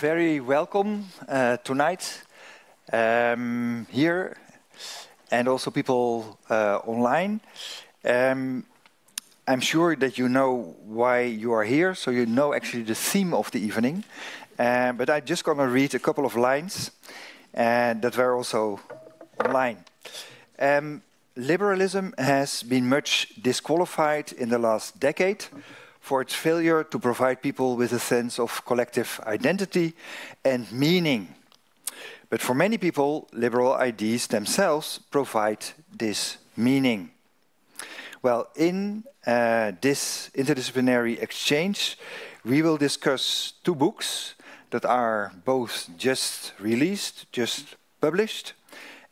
very welcome tonight here, and also people online. I'm sure that you know why you are here, so you know actually the theme of the evening. But I'm just going to read a couple of lines that were also online. Liberalism has been much disqualified in the last decade for its failure to provide people with a sense of collective identity and meaning. But for many people, liberal ideas themselves provide this meaning. Well, in this interdisciplinary exchange, we will discuss two books that are both just released, just published.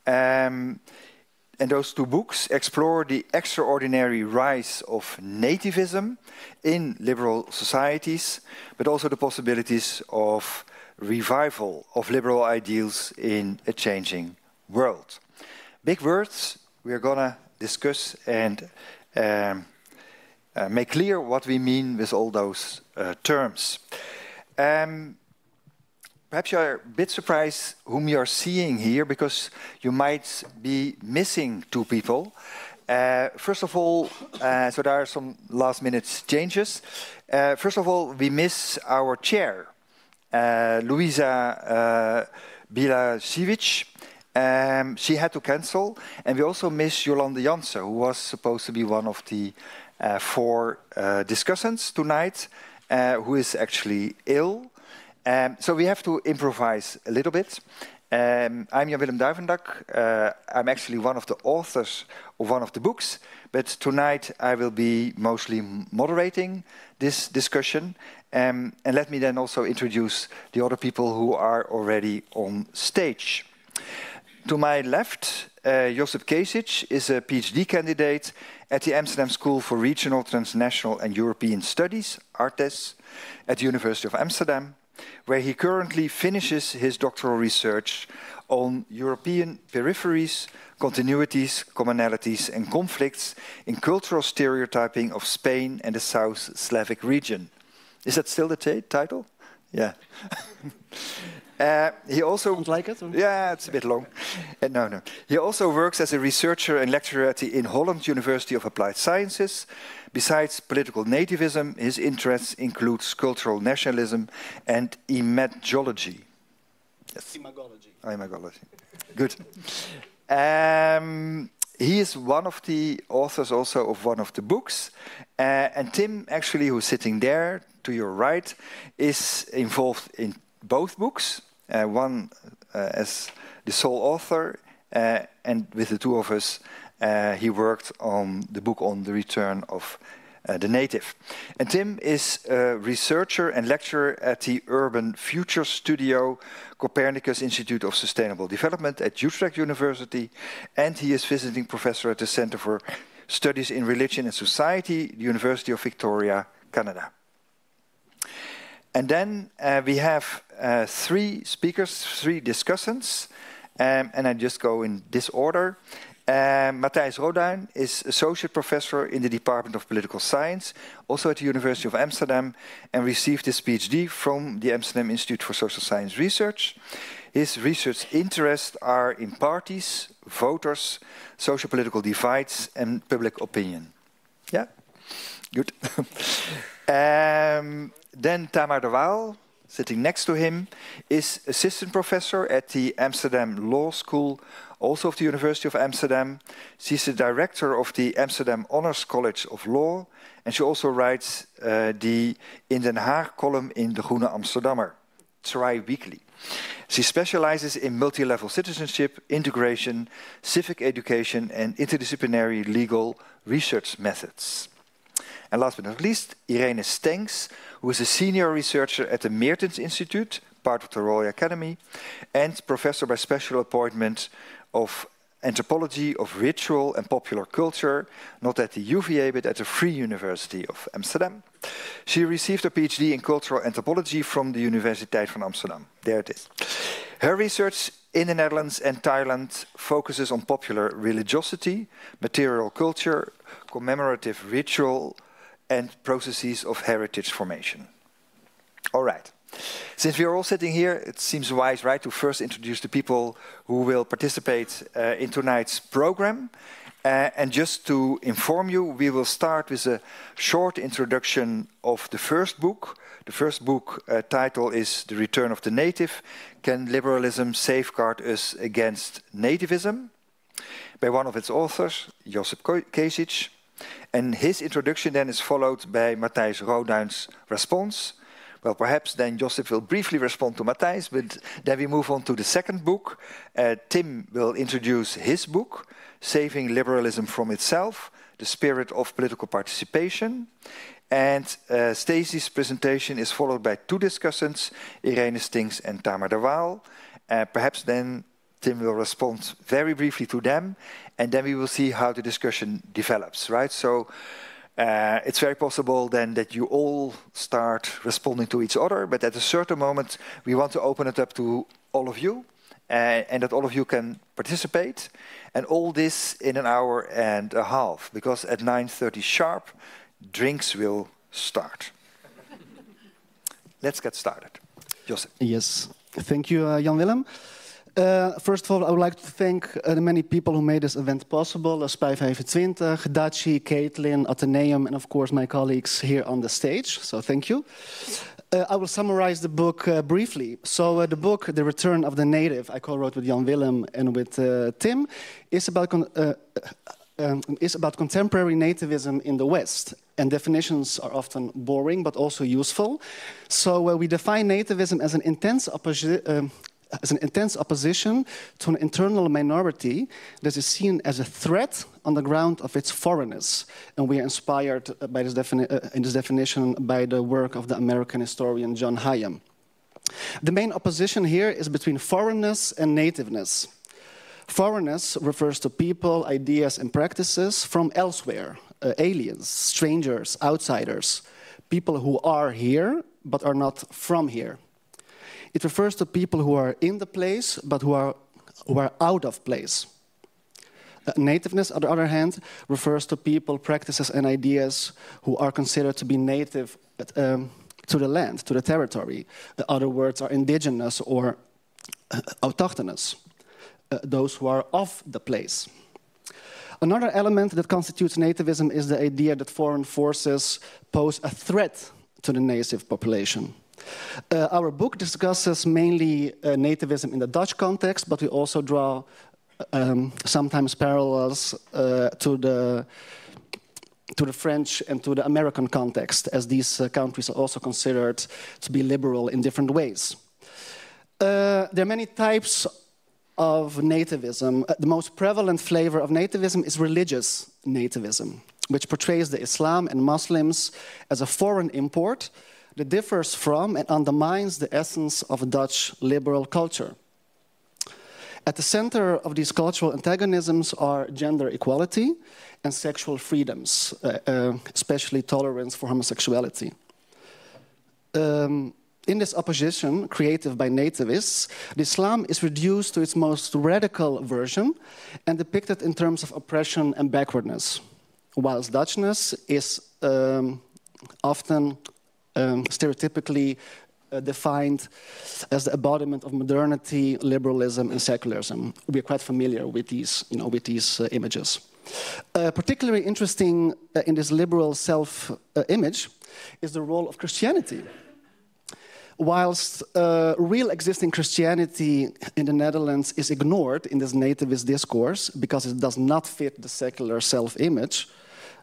And those two books explore the extraordinary rise of nativism in liberal societies, but also the possibilities of revival of liberal ideals in a changing world. Big words we're going to discuss and make clear what we mean with all those terms. Perhaps you're a bit surprised whom you're seeing here, because you might be missing two people. First of all, so there are some last-minute changes. First of all, we miss our chair, Luisa Bilasevic. She had to cancel. And we also miss Jolande Jansen, who was supposed to be one of the four discussants tonight, who is actually ill. So we have to improvise a little bit. I'm Jan-Willem Duivendak. I'm actually one of the authors of one of the books, but tonight I will be mostly moderating this discussion. And let me then also introduce the other people who are already on stage. To my left, Josip Kesic is a PhD candidate at the Amsterdam School for Regional, Transnational and European Studies, ARTES, at the University of Amsterdam, where he currently finishes his doctoral research on European peripheries, continuities, commonalities and conflicts in cultural stereotyping of Spain and the South Slavic region. Is that still the title? Yeah. He also... Don't like it? Or? Yeah, it's a bit long. No. He also works as a researcher and lecturer at the In Holland University of Applied Sciences. Besides political nativism, his interests include cultural nationalism and imagology. Yes. Imagology. Imagology. Good. He is one of the authors also of one of the books. And Tim, actually, who's sitting there to your right, is involved in both books. One as the sole author, and with the two of us, he worked on the book on the return of the native. And Tim is a researcher and lecturer at the Urban Future Studio, Copernicus Institute of Sustainable Development at Utrecht University, and he is visiting professor at the Center for Studies in Religion and Society, the University of Victoria, Canada. And then we have three speakers, three discussants, and I just go in this order. Matthijs Roduin is Associate Professor in the Department of Political Science, also at the University of Amsterdam, and received his PhD from the Amsterdam Institute for Social Science Research. His research interests are in parties, voters, social-political divides, and public opinion. Yeah? Good. Then Tamar de Waal, sitting next to him, is assistant professor at the Amsterdam Law School, also of the University of Amsterdam. She's the director of the Amsterdam Honors College of Law, and she also writes the In Den Haag column in De Groene Amsterdammer, tri-weekly. She specializes in multi-level citizenship, integration, civic education, and interdisciplinary legal research methods. And last but not least, Irene Stengs, who is a senior researcher at the Meertens Institute, part of the Royal Academy, and professor by special appointment of anthropology of ritual and popular culture, not at the UvA, but at the Free University of Amsterdam. She received a PhD in cultural anthropology from the Universiteit van Amsterdam. There it is. Her research in the Netherlands and Thailand focuses on popular religiosity, material culture, commemorative ritual, and processes of heritage formation. All right. Since we are all sitting here, it seems wise, right, to first introduce the people who will participate in tonight's program. And just to inform you, we will start with a short introduction of the first book. The first book title is The Return of the Native. Can Liberalism Safeguard Us Against Nativism? By one of its authors, Josip Kesic. And his introduction then is followed by Matthijs Roduyn's response. Well, perhaps then Josip will briefly respond to Matthijs, but then we move on to the second book. Tim will introduce his book, Saving Liberalism from Itself, The Spirit of Political Participation. And Stacey's presentation is followed by two discussants, Irene Stinks and Tamar de Waal. Perhaps then Tim will respond very briefly to them, and then we will see how the discussion develops, right? So it's very possible then that you all start responding to each other, but at a certain moment we want to open it up to all of you, and that all of you can participate, and all this in an hour and a half, because at 9:30 sharp, drinks will start. Let's get started. Josip. Yes, thank you, Jan-Willem. First of all, I would like to thank the many people who made this event possible. Spij 25, Daci, Caitlin, Atheneum, and of course my colleagues here on the stage. So thank you. I will summarize the book briefly. So the book, The Return of the Native, I co-wrote with Jan-Willem and with Tim, is about contemporary nativism in the West. And definitions are often boring, but also useful. So we define nativism as an intense opposition to an internal minority that is seen as a threat on the ground of its foreignness. And we are inspired by this in this definition by the work of the American historian John Hayam. The main opposition here is between foreignness and nativeness. Foreignness refers to people, ideas, and practices from elsewhere, aliens, strangers, outsiders, people who are here but are not from here. It refers to people who are in the place, but who are out of place. Nativeness, on the other hand, refers to people, practices, and ideas who are considered to be native to the land, to the territory. Other words are indigenous or autochthonous, those who are of the place. Another element that constitutes nativism is the idea that foreign forces pose a threat to the native population. Our book discusses mainly nativism in the Dutch context, but we also draw sometimes parallels to the French and to the American context, as these countries are also considered to be liberal in different ways. There are many types of nativism. The most prevalent flavor of nativism is religious nativism, which portrays the Islam and Muslims as a foreign import that differs from and undermines the essence of Dutch liberal culture. At the center of these cultural antagonisms are gender equality and sexual freedoms, especially tolerance for homosexuality. In this opposition, created by nativists, Islam is reduced to its most radical version and depicted in terms of oppression and backwardness, whilst Dutchness is often stereotypically defined as the embodiment of modernity, liberalism, and secularism. We're quite familiar with these, images. Particularly interesting in this liberal self-image is the role of Christianity. Whilst real existing Christianity in the Netherlands is ignored in this nativist discourse because it does not fit the secular self-image,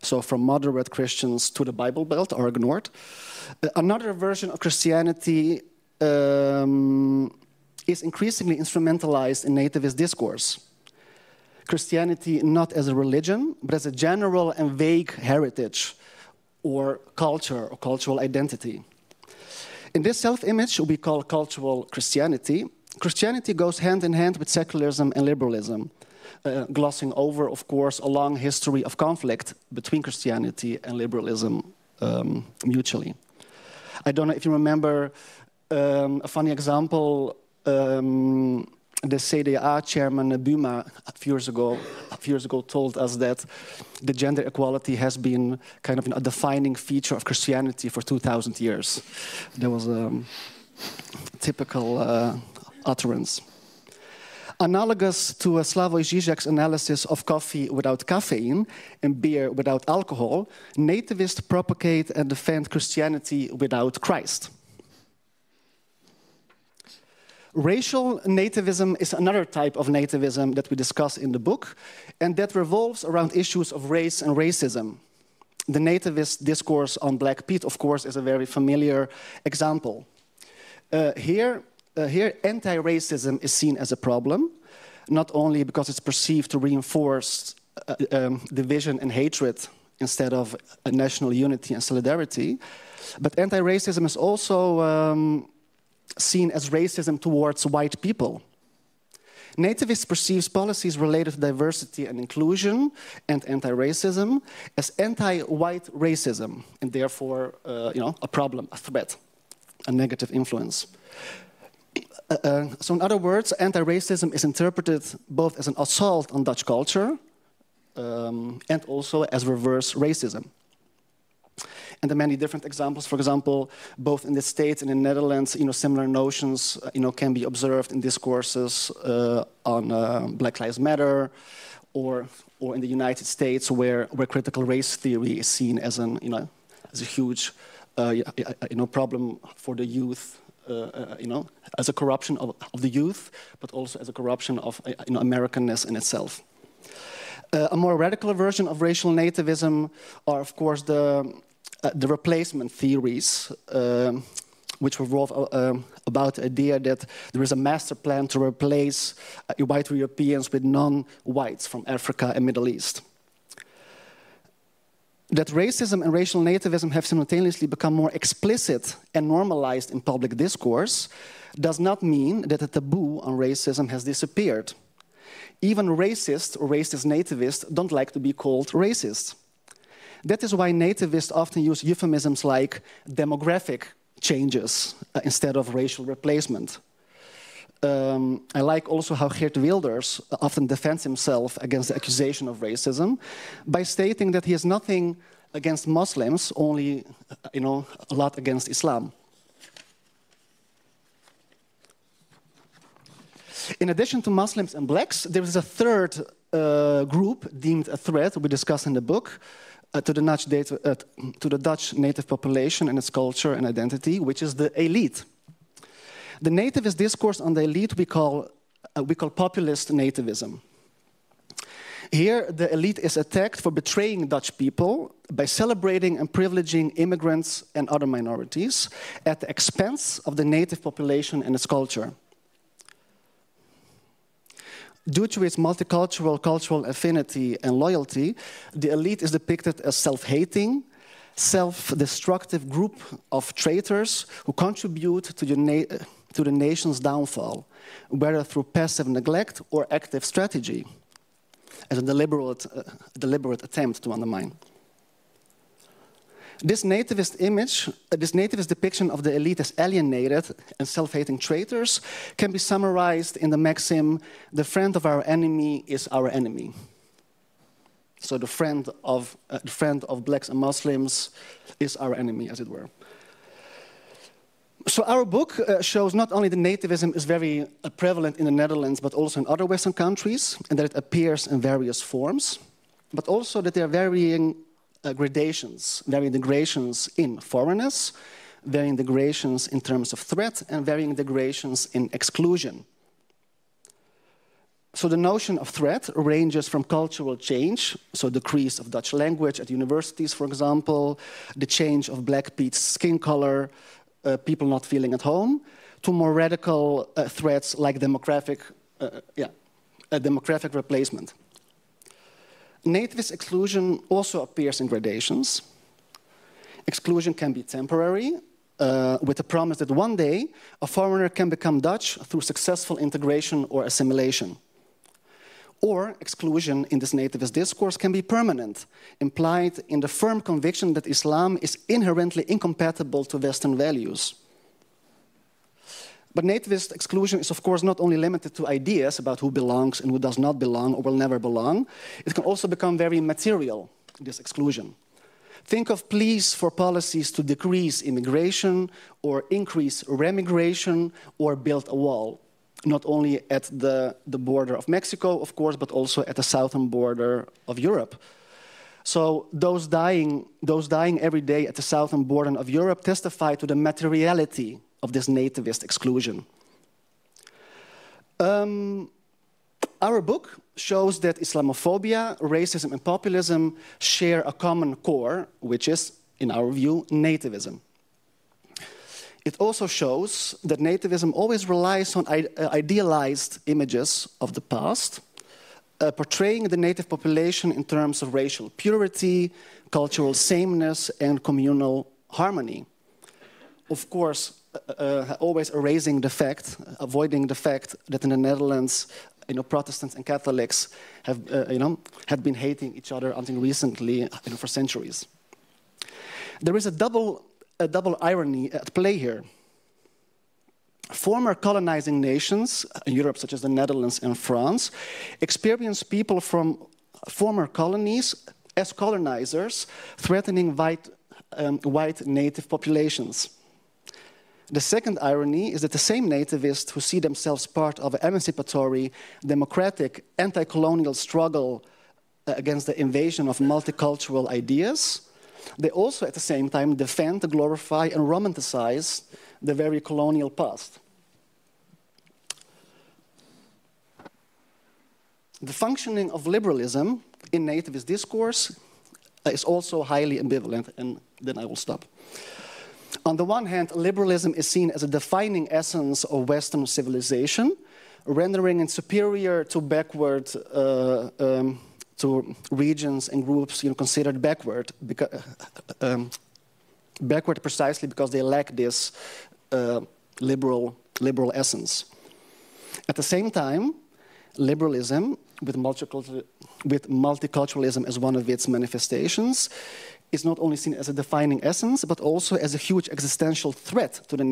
so from moderate Christians to the Bible Belt are ignored, another version of Christianity is increasingly instrumentalized in nativist discourse. Christianity not as a religion, but as a general and vague heritage or culture or cultural identity. In this self-image we call cultural Christianity, Christianity goes hand in hand with secularism and liberalism, glossing over, of course, a long history of conflict between Christianity and liberalism mutually. I don't know if you remember a funny example. The CDA chairman Buma a few years ago told us that the gender equality has been kind of a defining feature of Christianity for 2,000 years. That was typical utterance. Analogous to Slavoj Žižek's analysis of coffee without caffeine and beer without alcohol, nativists propagate and defend Christianity without Christ. Racial nativism is another type of nativism that we discuss in the book, and that revolves around issues of race and racism. The nativist discourse on Black Pete, of course, is a very familiar example. Here, anti-racism is seen as a problem, not only because it's perceived to reinforce division and hatred instead of national unity and solidarity, but anti-racism is also seen as racism towards white people. Nativists perceive policies related to diversity and inclusion and anti-racism as anti-white racism, and therefore, a problem, a threat, a negative influence. So in other words, anti-racism is interpreted both as an assault on Dutch culture and also as reverse racism. And there are many different examples. For example, both in the States and in the Netherlands, similar notions, can be observed in discourses on Black Lives Matter, or in the United States, where critical race theory is seen as as a huge, problem for the youth, as a corruption of the youth, but also as a corruption of Americanness in itself. A more radical version of racial nativism are, of course, the replacement theories, which revolve about the idea that there is a master plan to replace white Europeans with non-whites from Africa and Middle East. That racism and racial nativism have simultaneously become more explicit and normalized in public discourse does not mean that the taboo on racism has disappeared. Even racists or racist nativists don't like to be called racist. That is why nativists often use euphemisms like demographic changes instead of racial replacement. I like also how Geert Wilders often defends himself against the accusation of racism by stating that he has nothing against Muslims, only a lot against Islam. In addition to Muslims and blacks, there is a third group deemed a threat we discuss in the book, to the Dutch native population and its culture and identity, which is the elite. The nativist discourse on the elite we call populist nativism. Here, the elite is attacked for betraying Dutch people by celebrating and privileging immigrants and other minorities at the expense of the native population and its culture. Due to its multicultural cultural affinity and loyalty, the elite is depicted as self-hating, self-destructive group of traitors who contribute to the nation's downfall, whether through passive neglect or active strategy, as a deliberate attempt to undermine. This nativist depiction of the elite as alienated and self-hating traitors can be summarized in the maxim, the friend of our enemy is our enemy. So the friend of blacks and Muslims is our enemy, as it were. So our book shows not only that nativism is very prevalent in the Netherlands, but also in other Western countries, and that it appears in various forms, but also that there are varying gradations, varying degradations in foreignness, varying degradations in terms of threat, and varying degradations in exclusion. So the notion of threat ranges from cultural change, so decrease of Dutch language at universities, for example, the change of Black Pete's skin color, people not feeling at home, to more radical threats like demographic replacement. Nativist exclusion also appears in gradations. Exclusion can be temporary, with the promise that one day a foreigner can become Dutch through successful integration or assimilation. Or exclusion in this nativist discourse can be permanent, implied in the firm conviction that Islam is inherently incompatible to Western values. But nativist exclusion is, of course, not only limited to ideas about who belongs and who does not belong or will never belong. It can also become very material, this exclusion. Think of pleas for policies to decrease immigration or increase remigration or build a wall, not only at the border of Mexico, of course, but also at the southern border of Europe. So those dying every day at the southern border of Europe testify to the materiality of this nativist exclusion. Our book shows that Islamophobia, racism, and populism share a common core, which is, in our view, nativism. It also shows that nativism always relies on idealized images of the past, portraying the native population in terms of racial purity, cultural sameness, and communal harmony. Of course, always erasing the fact, avoiding the fact that in the Netherlands, Protestants and Catholics have been hating each other until recently, for centuries. There is a double irony at play here. Former colonizing nations in Europe, such as the Netherlands and France, experience people from former colonies as colonizers, threatening white native populations. The second irony is that the same nativists who see themselves part of an emancipatory, democratic, anti-colonial struggle against the invasion of multicultural ideas, they also at the same time defend, glorify, and romanticize the very colonial past. The functioning of liberalism in nativist discourse is also highly ambivalent, and then I will stop. On the one hand, liberalism is seen as a defining essence of Western civilization, rendering it superior to backward, to regions and groups considered backward, backward precisely because they lack this liberal essence. At the same time, liberalism, with multiculturalism as one of its manifestations, is not only seen as a defining essence, but also as a huge existential threat to the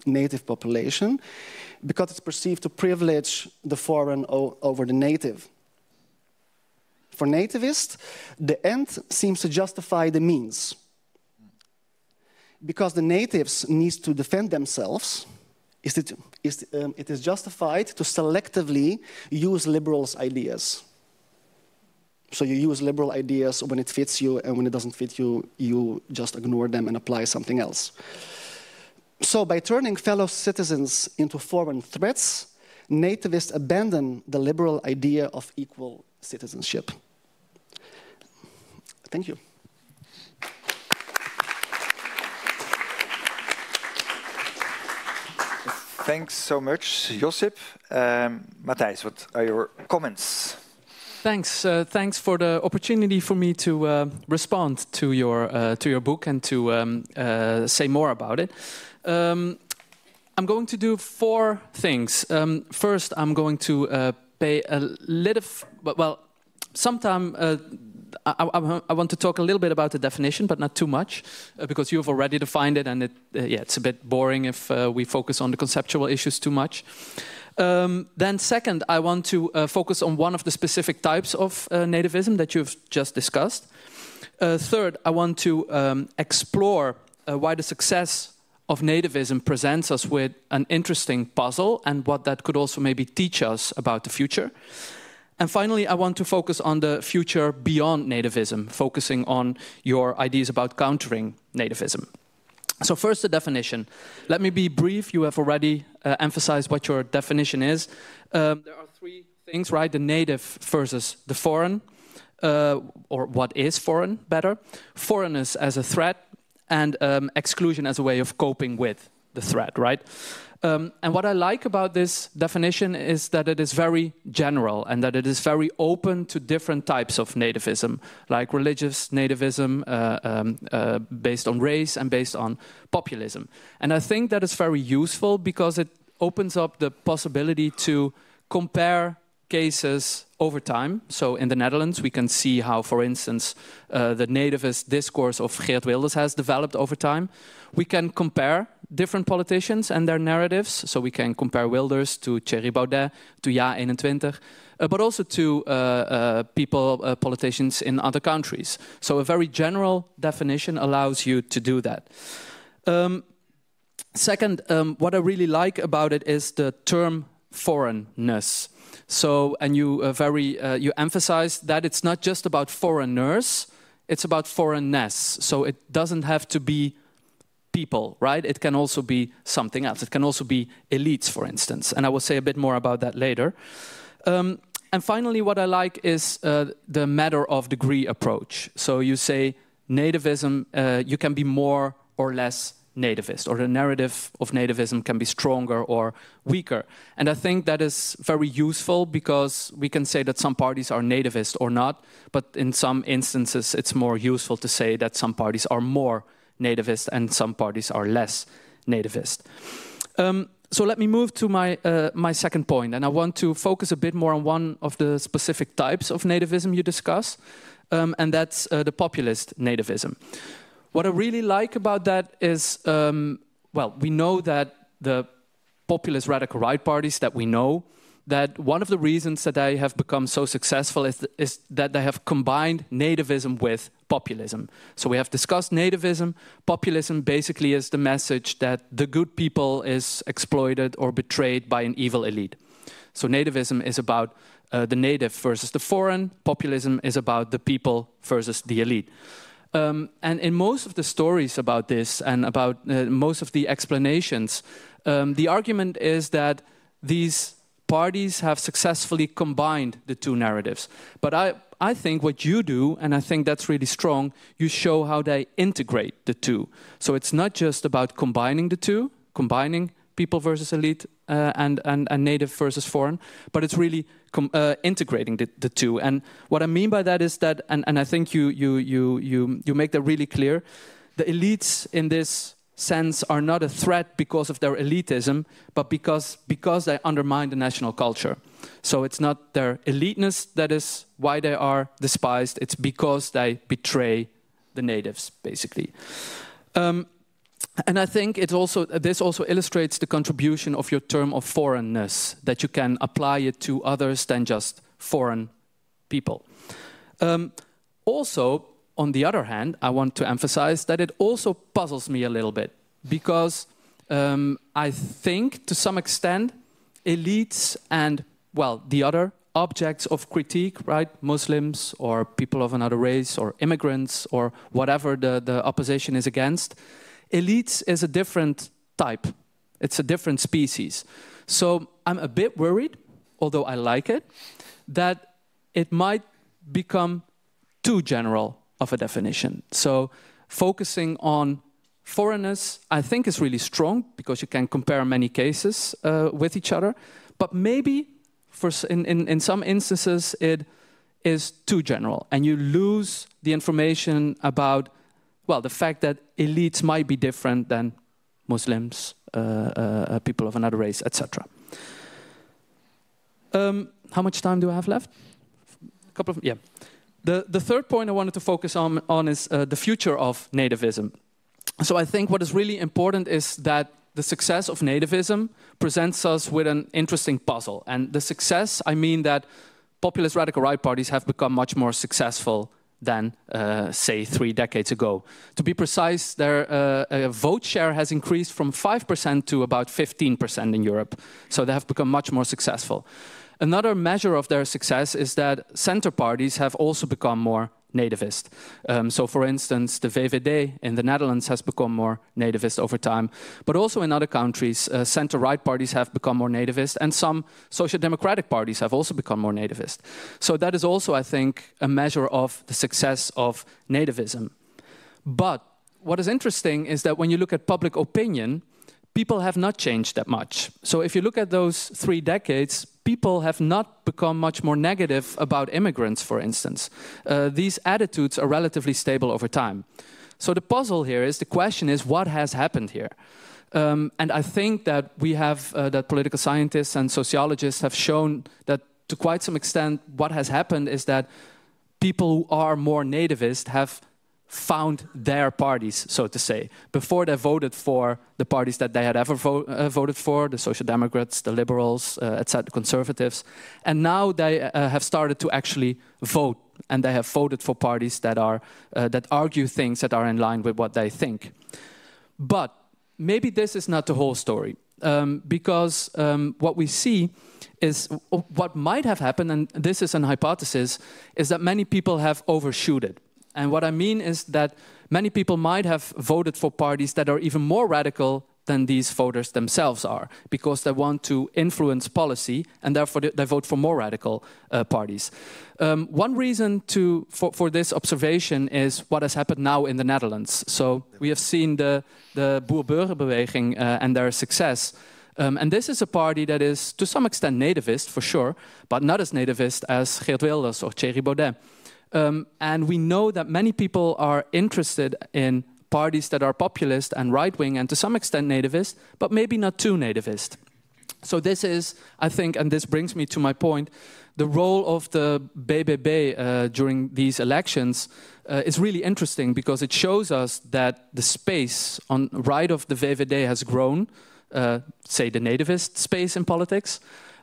native population, because it's perceived to privilege the foreign over the native. For nativists, the end seems to justify the means. Because the natives need to defend themselves, it is justified to selectively use liberals' ideas. So you use liberal ideas when it fits you, and when it doesn't fit you, you just ignore them and apply something else. So by turning fellow citizens into foreign threats, nativists abandon the liberal idea of equal citizenship. Thank you. Thanks so much, Josip. Matthijs, what are your comments? Thanks. Thanks for the opportunity for me to respond to your book and to say more about it. I'm going to do 4 things. First, I'm going to pay a little, sometime I want to talk a little bit about the definition, but not too much, because you have already defined it, and it's a bit boring if we focus on the conceptual issues too much. Then second, I want to focus on one of the specific types of nativism that you've just discussed. Third, I want to explore why the success of nativism presents us with an interesting puzzle, and what that could also maybe teach us about the future. And finally, I want to focus on the future beyond nativism, focusing on your ideas about countering nativism. So first, the definition. Let me be brief. You have already emphasized what your definition is. There are 3 things, right? The native versus the foreign, or what is foreign, better. Foreignness as a threat, and exclusion as a way of coping with the threat, right? And what I like about this definition is that it is very general, and that it is very open to different types of nativism, like religious nativism based on race and based on populism. And I think that is very useful because it opens up the possibility to compare cases over time. So in the Netherlands, we can see how, for instance, the nativist discourse of Geert Wilders has developed over time. We can compare different politicians and their narratives. So we can compare Wilders to Thierry Baudet, to Ja21, but also to politicians in other countries. So a very general definition allows you to do that. Second, what I really like about it is the term foreignness. So, and you you emphasize that it's not just about foreigners, it's about foreignness. So it doesn't have to be people, right? It can also be something else. It can also be elites, for instance. And I will say a bit more about that later. And finally, what I like is the matter of degree approach. So you say nativism, you can be more or less nativist, or the narrative of nativism can be stronger or weaker. And I think that is very useful because we can say that some parties are nativist or not, but in some instances it's more useful to say that some parties are more nativist and some parties are less nativist. So let me move to my second point, and I want to focus a bit more on one of the specific types of nativism you discuss, and that's the populist nativism. What I really like about that is, well, we know that the populist radical right parties that we know, that one of the reasons that they have become so successful is that they have combined nativism with populism. So we have discussed nativism. Populism basically is the message that the good people is exploited or betrayed by an evil elite. So nativism is about the native versus the foreign. Populism is about the people versus the elite. And in most of the stories about this and about most of the explanations, the argument is that these parties have successfully combined the two narratives. But I think what you do, and I think that's really strong, you show how they integrate the two. So it's not just about combining the two, combining people versus elite and native versus foreign, but it's really integrating the two. And what I mean by that is that, and I think you make that really clear, the elites in this sense are not a threat because of their elitism, but because they undermine the national culture. So it's not their eliteness that is why they are despised, it's because they betray the natives, basically. And I think this also illustrates the contribution of your term of foreignness, that you can apply it to others than just foreign people. Also, on the other hand, I want to emphasize that it also puzzles me a little bit, because I think to some extent elites and, well, the other objects of critique, right, Muslims or people of another race or immigrants or whatever the opposition is against, elites is a different type. It's a different species. So I'm a bit worried, although I like it, that it might become too general of a definition. So focusing on foreignness, I think, is really strong because you can compare many cases with each other. But maybe in some instances it is too general and you lose the information about, well, the fact that elites might be different than Muslims, people of another race, etc. How much time do I have left? A couple of, yeah. The third point I wanted to focus on is the future of nativism. So I think what is really important is that the success of nativism presents us with an interesting puzzle. And the success, I mean that populist radical right parties have become much more successful than, say, 3 decades ago. To be precise, their vote share has increased from 5% to about 15% in Europe. So they have become much more successful. Another measure of their success is that center parties have also become more nativist. So, for instance, the VVD in the Netherlands has become more nativist over time. But also in other countries, center-right parties have become more nativist, and some social democratic parties have also become more nativist. So that is also, I think, a measure of the success of nativism. But what is interesting is that when you look at public opinion, people have not changed that much. So if you look at those 3 decades, people have not become much more negative about immigrants, for instance. These attitudes are relatively stable over time. So the puzzle here is, the question is, what has happened here? And I think that we have, that political scientists and sociologists have shown that to quite some extent, what has happened is that people who are more nativist have found their parties, so to say. Before they voted for the parties that they had ever voted for, the Social Democrats, the Liberals, etc., Conservatives. And now they have started to actually vote, and they have voted for parties that are that argue things that are in line with what they think. But maybe this is not the whole story, because what we see is what might have happened, and this is an hypothesis, is that many people have overshooted. And what I mean is that many people might have voted for parties that are even more radical than these voters themselves are, because they want to influence policy, and therefore they vote for more radical parties. One reason for this observation is what has happened now in the Netherlands. So we have seen the Boer-Burgerbeweging and their success. And this is a party that is to some extent nativist, for sure, but not as nativist as Geert Wilders or Thierry Baudet. And we know that many people are interested in parties that are populist and right-wing and to some extent nativist, but maybe not too nativist. So this is, I think, and this brings me to my point, the role of the BBB during these elections is really interesting, because it shows us that the space on right of the VVD has grown, say the nativist space in politics.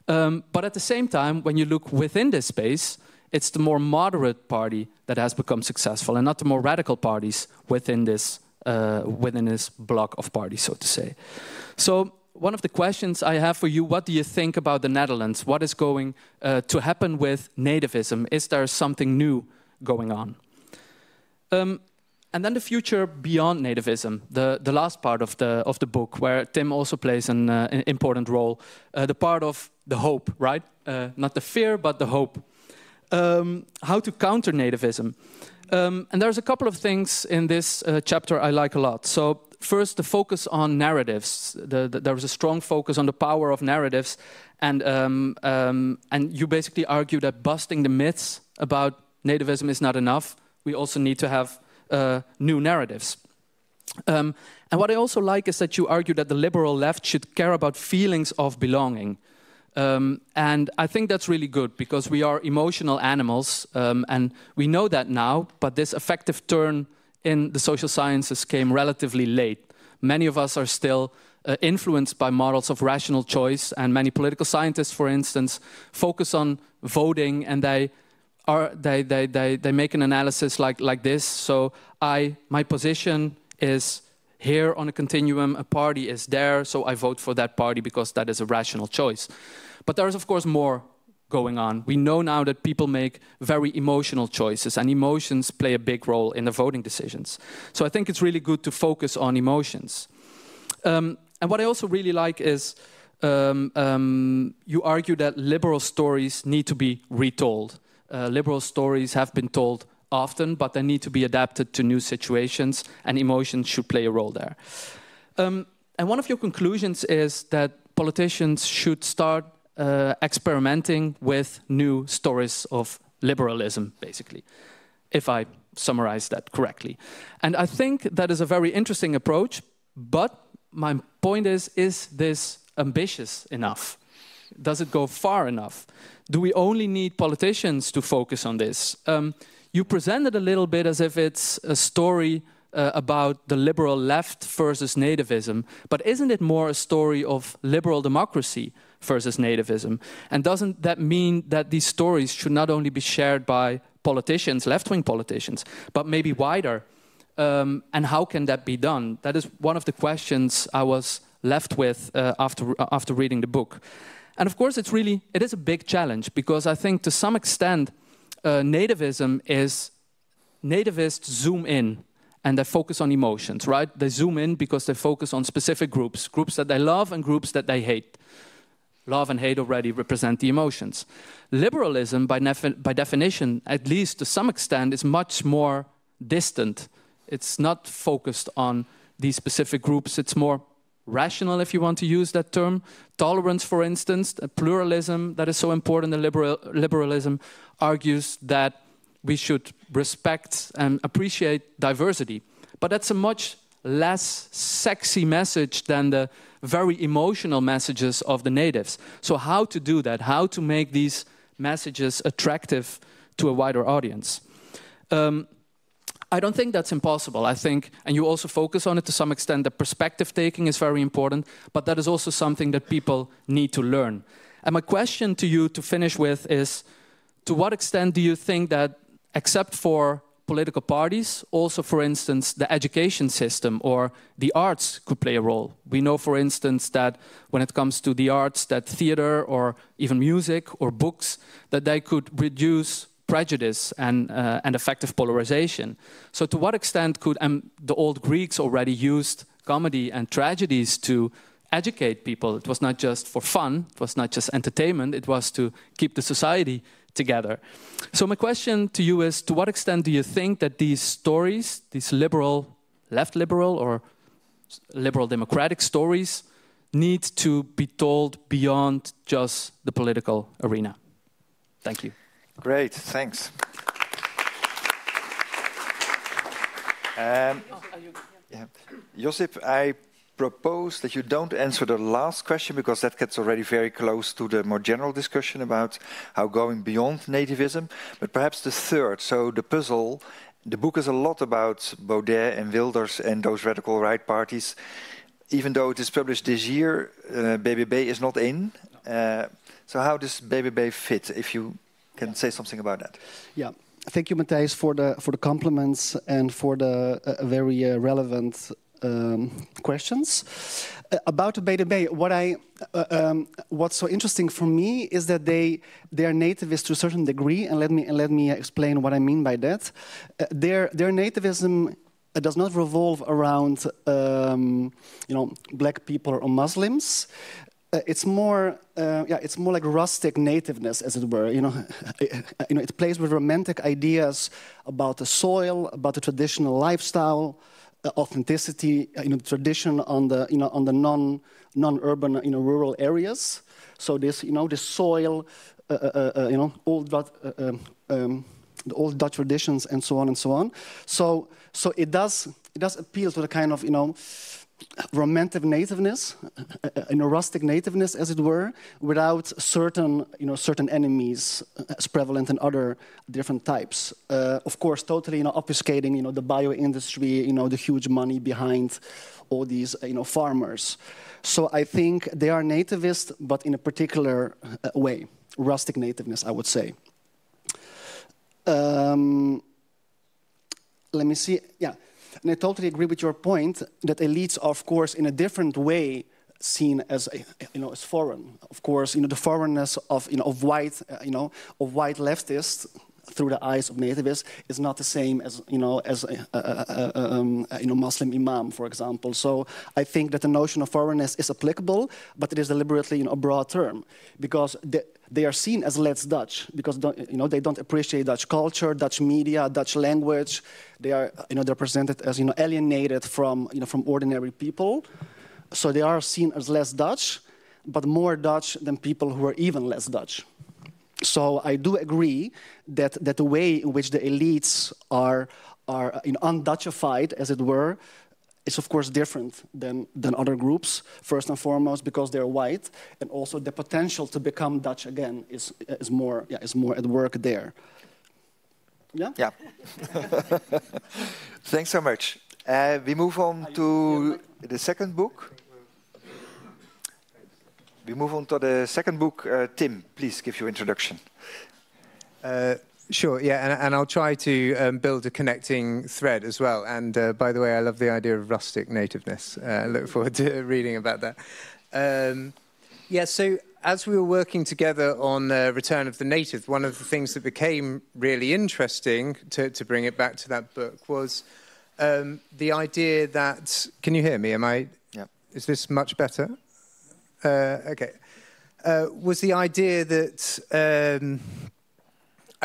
But at the same time, when you look within this space, it's the more moderate party that has become successful, and not the more radical parties within this block of parties, so to say. So one of the questions I have for you: what do you think about the Netherlands? What is going to happen with nativism? Is there something new going on? And then the future beyond nativism, the last part of the book, where Tim also plays an important role, the part of the hope, right? Not the fear, but the hope. How to counter nativism. And there's a couple of things in this chapter I like a lot. So first, the focus on narratives. There was a strong focus on the power of narratives, and you basically argue that busting the myths about nativism is not enough. We also need to have new narratives. And what I also like is that you argue that the liberal left should care about feelings of belonging. And I think that's really good, because we are emotional animals, and we know that now, but this affective turn in the social sciences came relatively late. Many of us are still influenced by models of rational choice, and many political scientists, for instance, focus on voting, and they make an analysis like this. So my position is here on a continuum, a party is there, so I vote for that party because that is a rational choice. But there is, of course, more going on. We know now that people make very emotional choices, and emotions play a big role in their voting decisions. So I think it's really good to focus on emotions. And what I also really like is you argue that liberal stories need to be retold. Liberal stories have been told often, but they need to be adapted to new situations, and emotions should play a role there. And one of your conclusions is that politicians should start experimenting with new stories of liberalism, basically, if I summarize that correctly. And I think that is a very interesting approach, but my point is this ambitious enough? Does it go far enough? Do we only need politicians to focus on this? You presented a little bit as if it's a story about the liberal left versus nativism, but isn't it more a story of liberal democracy versus nativism? And doesn't that mean that these stories should not only be shared by politicians, left-wing politicians, but maybe wider? And how can that be done? That is one of the questions I was left with after reading the book. And of course, it is a big challenge, because I think to some extent, nativists zoom in and they focus on emotions, right? They zoom in because they focus on specific groups that they love and groups that they hate. Love and hate already represent the emotions. Liberalism, by definition, at least to some extent, is much more distant. It's not focused on these specific groups. It's more rational, if you want to use that term. Tolerance, for instance, pluralism that is so important in liberalism, argues that we should respect and appreciate diversity. But that's a much less sexy message than the very emotional messages of the natives. So how to do that? How to make these messages attractive to a wider audience. I don't think that's impossible. I think, and you also focus on it to some extent, that perspective taking is very important, but that is also something that people need to learn. And my question to you to finish with is, to what extent do you think that, except for political parties, also, for instance, the education system or the arts could play a role? We know, for instance, that when it comes to the arts, that theater or even music or books, that they could reduce prejudice and effective polarization. So to what extent could, the old Greeks already used comedy and tragedies to educate people? It was not just for fun, it was not just entertainment, it was to keep the society together. So my question to you is, to what extent do you think that these stories, these liberal, left liberal or liberal democratic stories, need to be told beyond just the political arena? Thank you. Great, thanks. Josip, I propose that you don't answer the last question, because that gets already very close to the more general discussion about how going beyond nativism, but perhaps the third, so the puzzle. The book is a lot about Baudet and Wilders and those radical right parties. Even though it is published this year, BBB is not in. So how does BBB fit, if you can say something about that? Yeah, thank you, Matthijs, for the compliments and for the very relevant questions. About the BBB, what's so interesting for me is that they are nativist to a certain degree, and let me explain what I mean by that. Their nativism does not revolve around black people or Muslims. It's more like rustic nativeness, as it were. It plays with romantic ideas about the soil, about the traditional lifestyle, authenticity, tradition on the non-urban, rural areas. So this soil, the old Dutch traditions, and so on and so on. So it does appeal to the kind of romantic nativeness, rustic nativeness, as it were, without certain enemies as prevalent in other different types. Of course, totally obfuscating the bio industry, the huge money behind all these farmers. So I think they are nativist, but in a particular way, rustic nativeness, I would say. Let me see. Yeah. And I totally agree with your point that elites are, of course, in a different way seen as as foreign. Of course, the foreignness of white leftists through the eyes of nativists is not the same as Muslim imam, for example. So I think that the notion of foreignness is applicable, but it is deliberately a broad term, because they are seen as less Dutch, because they don't appreciate Dutch culture, Dutch media, Dutch language. They are they're presented as alienated from ordinary people. So they are seen as less Dutch, but more Dutch than people who are even less Dutch. So I do agree that the way in which the elites are un-Dutchified, as it were, is of course different than other groups. First and foremost, because they're white, and also the potential to become Dutch again is more at work there. Yeah. Yeah. Thanks so much. We move on to the second book. We move on to the second book. Tim, please give your introduction. Sure, yeah, and I'll try to build a connecting thread as well. And by the way, I love the idea of rustic nativeness. I look forward to reading about that. Yeah, so as we were working together on Return of the Native, one of the things that became really interesting, to bring it back to that book, was the idea that... Can you hear me? Yeah. Is this much better? Okay. Was the idea that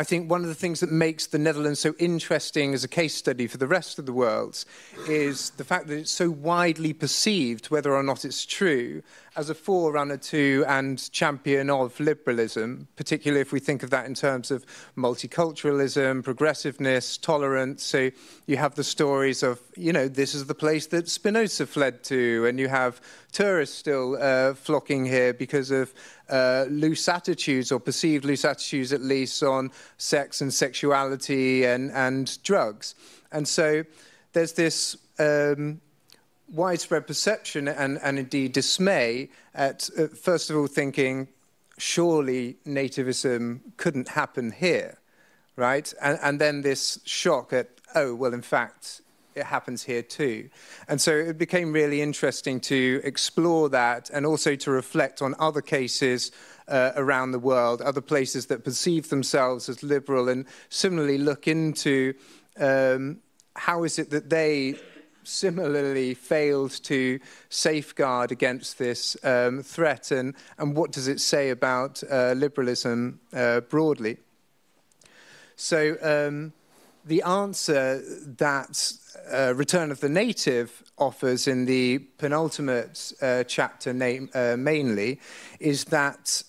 I think one of the things that makes the Netherlands so interesting as a case study for the rest of the world is the fact that it's so widely perceived, whether or not it's true, as a forerunner to and champion of liberalism, particularly if we think of that in terms of multiculturalism, progressiveness, tolerance. So you have the stories of, this is the place that Spinoza fled to, and you have tourists still flocking here because of loose attitudes, or perceived loose attitudes at least, on sex and sexuality and drugs. And so there's this widespread perception and indeed dismay at, first of all, thinking, surely nativism couldn't happen here, right? And then this shock at, oh, well, in fact, it happens here too. And so it became really interesting to explore that, and also to reflect on other cases around the world, other places that perceive themselves as liberal, and similarly look into how is it that they similarly failed to safeguard against this threat, and what does it say about liberalism broadly. So the answer that Return of the Native offers in the penultimate chapter mainly is that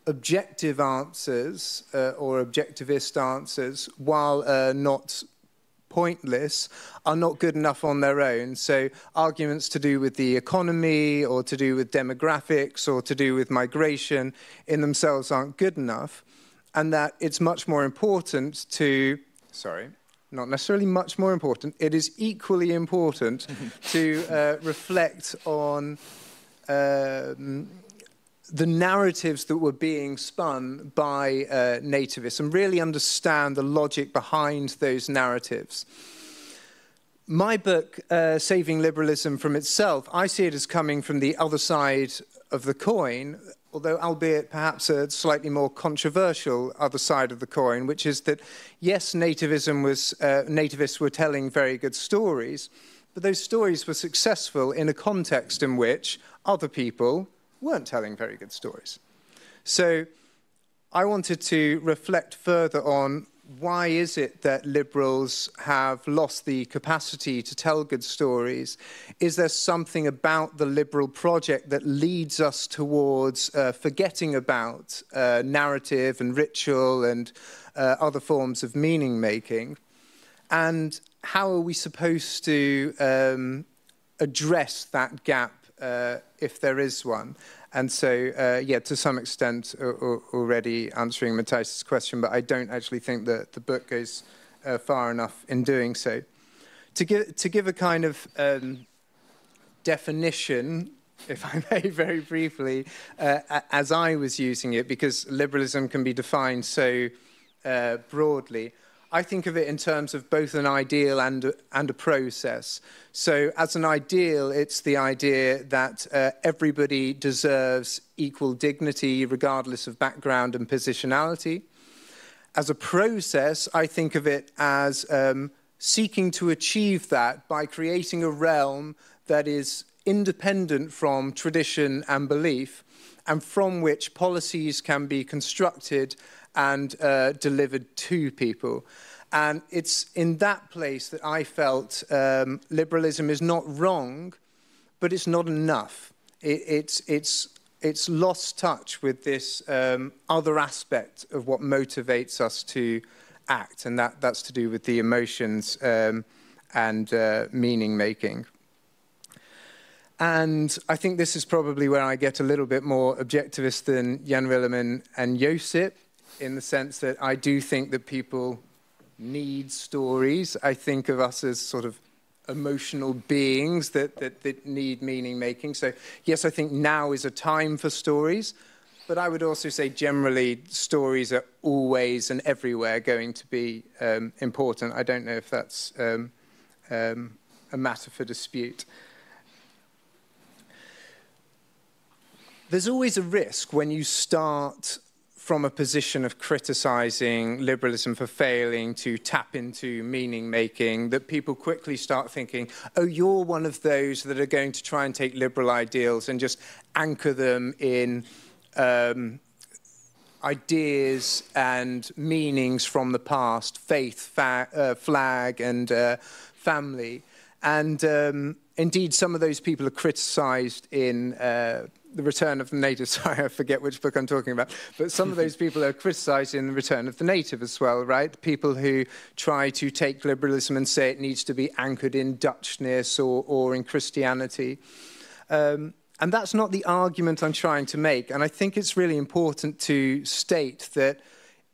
objective answers or objectivist answers, while not pointless, are not good enough on their own. So arguments to do with the economy, or to do with demographics, or to do with migration in themselves aren't good enough, and that it's much more important to, not necessarily much more important, it is equally important to reflect on the narratives that were being spun by nativists, and really understand the logic behind those narratives. My book, Saving Liberalism from Itself, I see it as coming from the other side of the coin, although albeit perhaps a slightly more controversial other side of the coin, which is that, yes, nativists were telling very good stories, but those stories were successful in a context in which other people weren't telling very good stories. So I wanted to reflect further on, why is it that liberals have lost the capacity to tell good stories? Is there something about the liberal project that leads us towards forgetting about narrative and ritual and other forms of meaning making? And how are we supposed to address that gap if there is one? And so, yeah, to some extent, already answering Matthijs' question, but I don't actually think that the book goes far enough in doing so. To give a kind of definition, if I may, very briefly, as I was using it, because liberalism can be defined so broadly, I think of it in terms of both an ideal and a process. So as an ideal, it's the idea that everybody deserves equal dignity regardless of background and positionality. As a process, I think of it as seeking to achieve that by creating a realm that is independent from tradition and belief, and from which policies can be constructed and delivered to people. And it's in that place that I felt liberalism is not wrong, but it's not enough. It's lost touch with this other aspect of what motivates us to act, and that's to do with the emotions and meaning making. And I think this is probably where I get a little bit more objectivist than Jan Willem and Josip, in the sense that I do think that people need stories. I think of us as sort of emotional beings that need meaning making. So yes, I think now is a time for stories, but I would also say generally stories are always and everywhere going to be important. I don't know if that's a matter for dispute. There's always a risk when you start from a position of criticizing liberalism for failing to tap into meaning making, that people quickly start thinking, oh, you're one of those that are going to try and take liberal ideals and just anchor them in ideas and meanings from the past, faith, flag, and family. And indeed, some of those people are criticized in The Return of the Native. Sorry, I forget which book I'm talking about. But some of those people are criticized in The Return of the Native as well, right? People who try to take liberalism and say it needs to be anchored in Dutchness or in Christianity. And that's not the argument I'm trying to make. And I think it's really important to state that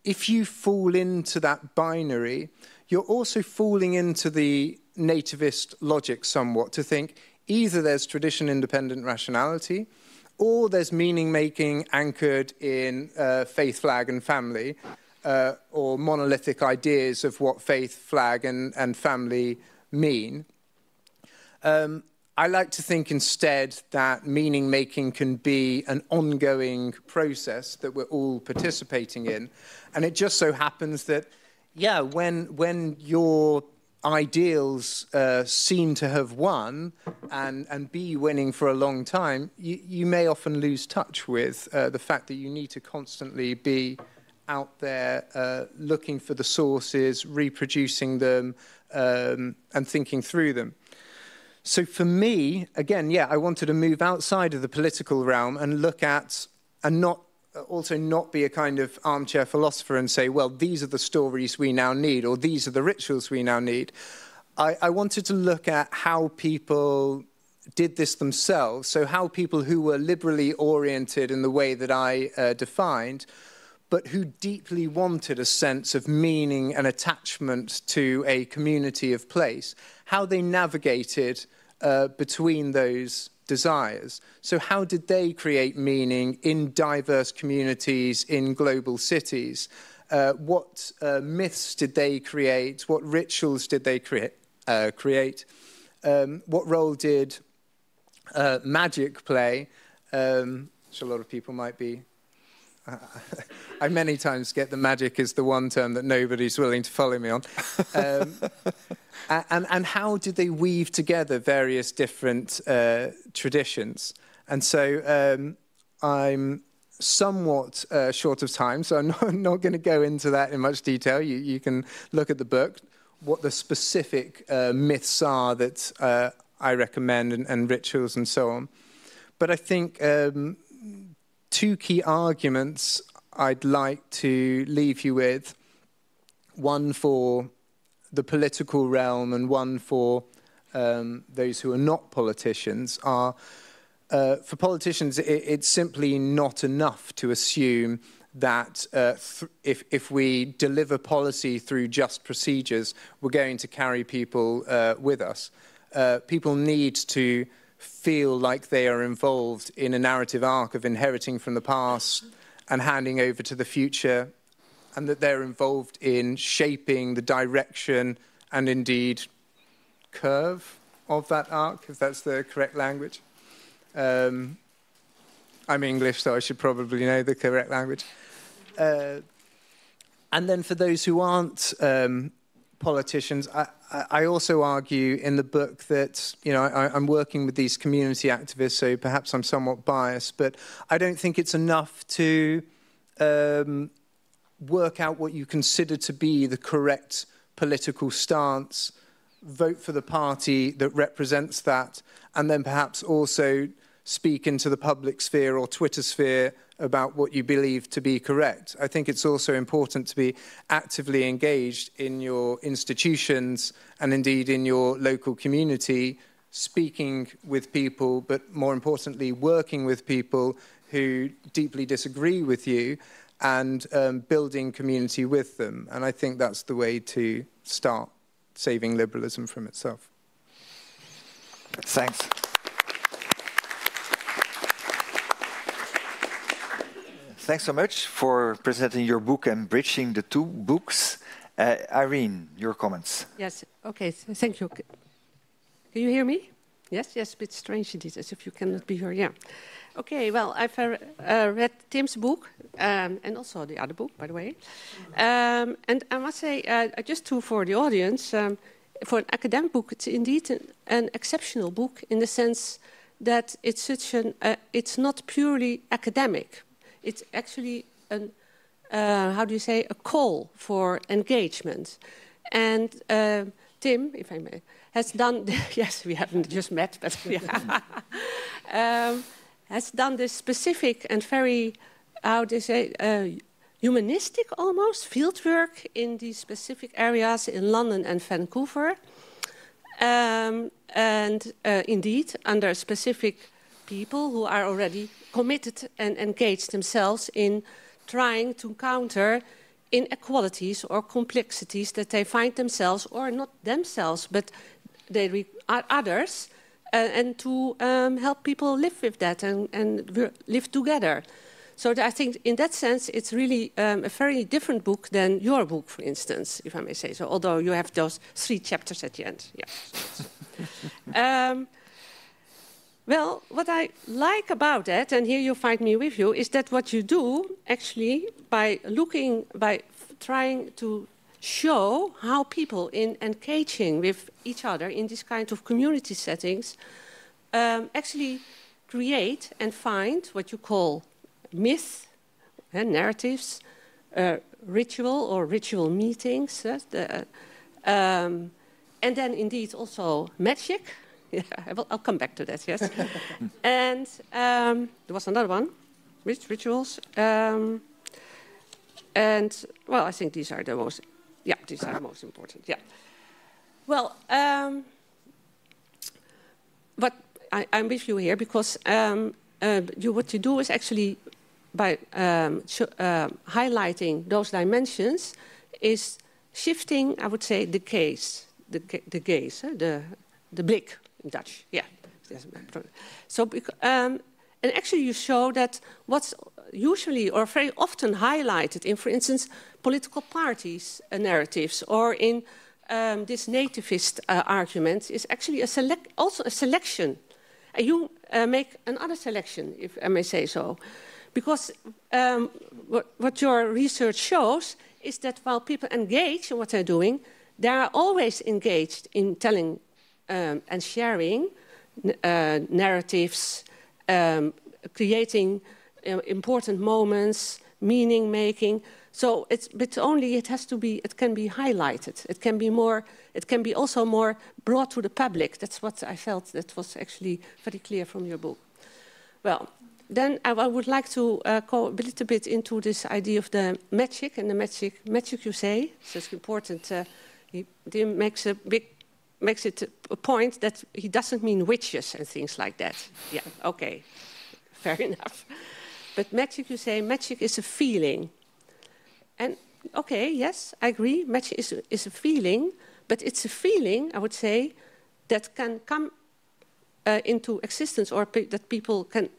if you fall into that binary, you're also falling into the nativist logic somewhat, to think either there's tradition-independent rationality, or there's meaning-making anchored in faith, flag, and family, or monolithic ideas of what faith, flag, and family mean. I like to think instead that meaning-making can be an ongoing process that we're all participating in. And it just so happens that, yeah, when your ideals seem to have won and be winning for a long time, you may often lose touch with the fact that you need to constantly be out there looking for the sources, reproducing them, and thinking through them. So for me, again, yeah, I wanted to move outside of the political realm and look at, and not be a kind of armchair philosopher and say, well, these are the stories we now need, or these are the rituals we now need. I wanted to look at how people did this themselves, so how people who were liberally oriented in the way that I defined, but who deeply wanted a sense of meaning and attachment to a community of place, how they navigated between those desires. So how did they create meaning in diverse communities, in global cities? What myths did they create? What rituals did they create? What role did magic play? Which a lot of people might be... I many times get the magic is the one term that nobody's willing to follow me on. And how did they weave together various different traditions? And so I'm somewhat short of time, so I'm not going to go into that in much detail. You can look at the book, what the specific myths are that I recommend, and rituals and so on. But I think two key arguments I'd like to leave you with, one for the political realm and one for those who are not politicians, are for politicians, it's simply not enough to assume that if we deliver policy through just procedures, we're going to carry people with us. People need to feel like they are involved in a narrative arc of inheriting from the past and handing over to the future, and that they're involved in shaping the direction and indeed curve of that arc, if that's the correct language. I'm English, so I should probably know the correct language. And then for those who aren't politicians, I also argue in the book that, you know, I'm working with these community activists, so perhaps I'm somewhat biased, but I don't think it's enough to work out what you consider to be the correct political stance, vote for the party that represents that, and then perhaps also speak into the public sphere or Twitter sphere about what you believe to be correct. I think it's also important to be actively engaged in your institutions and indeed in your local community, speaking with people, but more importantly, working with people who deeply disagree with you and building community with them. And I think that's the way to start saving liberalism from itself. Thanks. Thanks so much for presenting your book and bridging the two books. Irene, your comments. Yes, okay, thank you. Can you hear me? Yes, yes, a bit strange indeed, as if you cannot be here, yeah. Okay, well, I've read Tim's book, and also the other book, by the way. And I must say, just for the audience, for an academic book, it's indeed an exceptional book in the sense that it's such it's not purely academic. It's actually how do you say, a call for engagement. And Tim, if I may, has done, yes, we haven't just met, but yeah, has done this specific and very, how do you say, humanistic almost fieldwork in these specific areas in London and Vancouver. And indeed, under specific people who are already committed and engaged themselves in trying to counter inequalities or complexities that they find themselves, or not themselves, but they are others, and to help people live with that and live together. So I think in that sense, it's really a very different book than your book, for instance, if I may say so, although you have those 3 chapters at the end. Yeah. Well, what I like about that, and here you find me with you, is that what you do actually by trying to show how people in engaging with each other in this kind of community settings actually create and find what you call myth and narratives, ritual or ritual meetings, and then indeed also magic. Yeah, I'll come back to that, yes. And there was another one, rituals. And, well, I think these are the most, these are the most important, yeah. Well, but I'm with you here because what you do is actually, by highlighting those dimensions, is shifting, I would say, the gaze, the blik in Dutch, yeah. So, and actually you show that what's usually or very often highlighted in, for instance, political parties' narratives or in this nativist argument is actually also a selection. And you make another selection, if I may say so. Because what your research shows is that while people engage in what they're doing, they are always engaged in telling and sharing narratives, creating important moments, meaning making. So it can be highlighted. It can be more. It can be also more brought to the public. That's what I felt. That was actually very clear from your book. Well, then I would like to go a little bit into this idea of the magic and the magic you say. So it's important. He makes it a point that he doesn't mean witches and things like that. Yeah, okay, fair enough. But magic, you say, magic is a feeling. And okay, yes, I agree, magic is a feeling, but it's a feeling, I would say, that can come into existence or that people can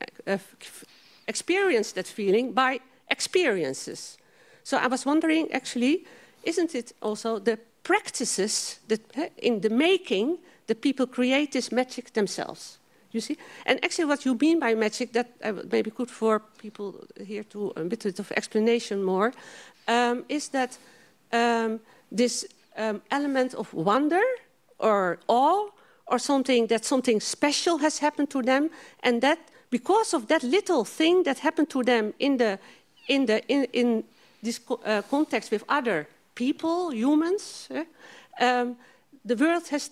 experience that feeling by experiences. So I was wondering, actually, isn't it also the practices that in the making that people create this magic themselves? You see? And actually what you mean by magic, that may be good for people here to a bit of explanation more, is that this element of wonder or awe or something special has happened to them, and that because of that little thing that happened to them in this context with other people, humans, the world has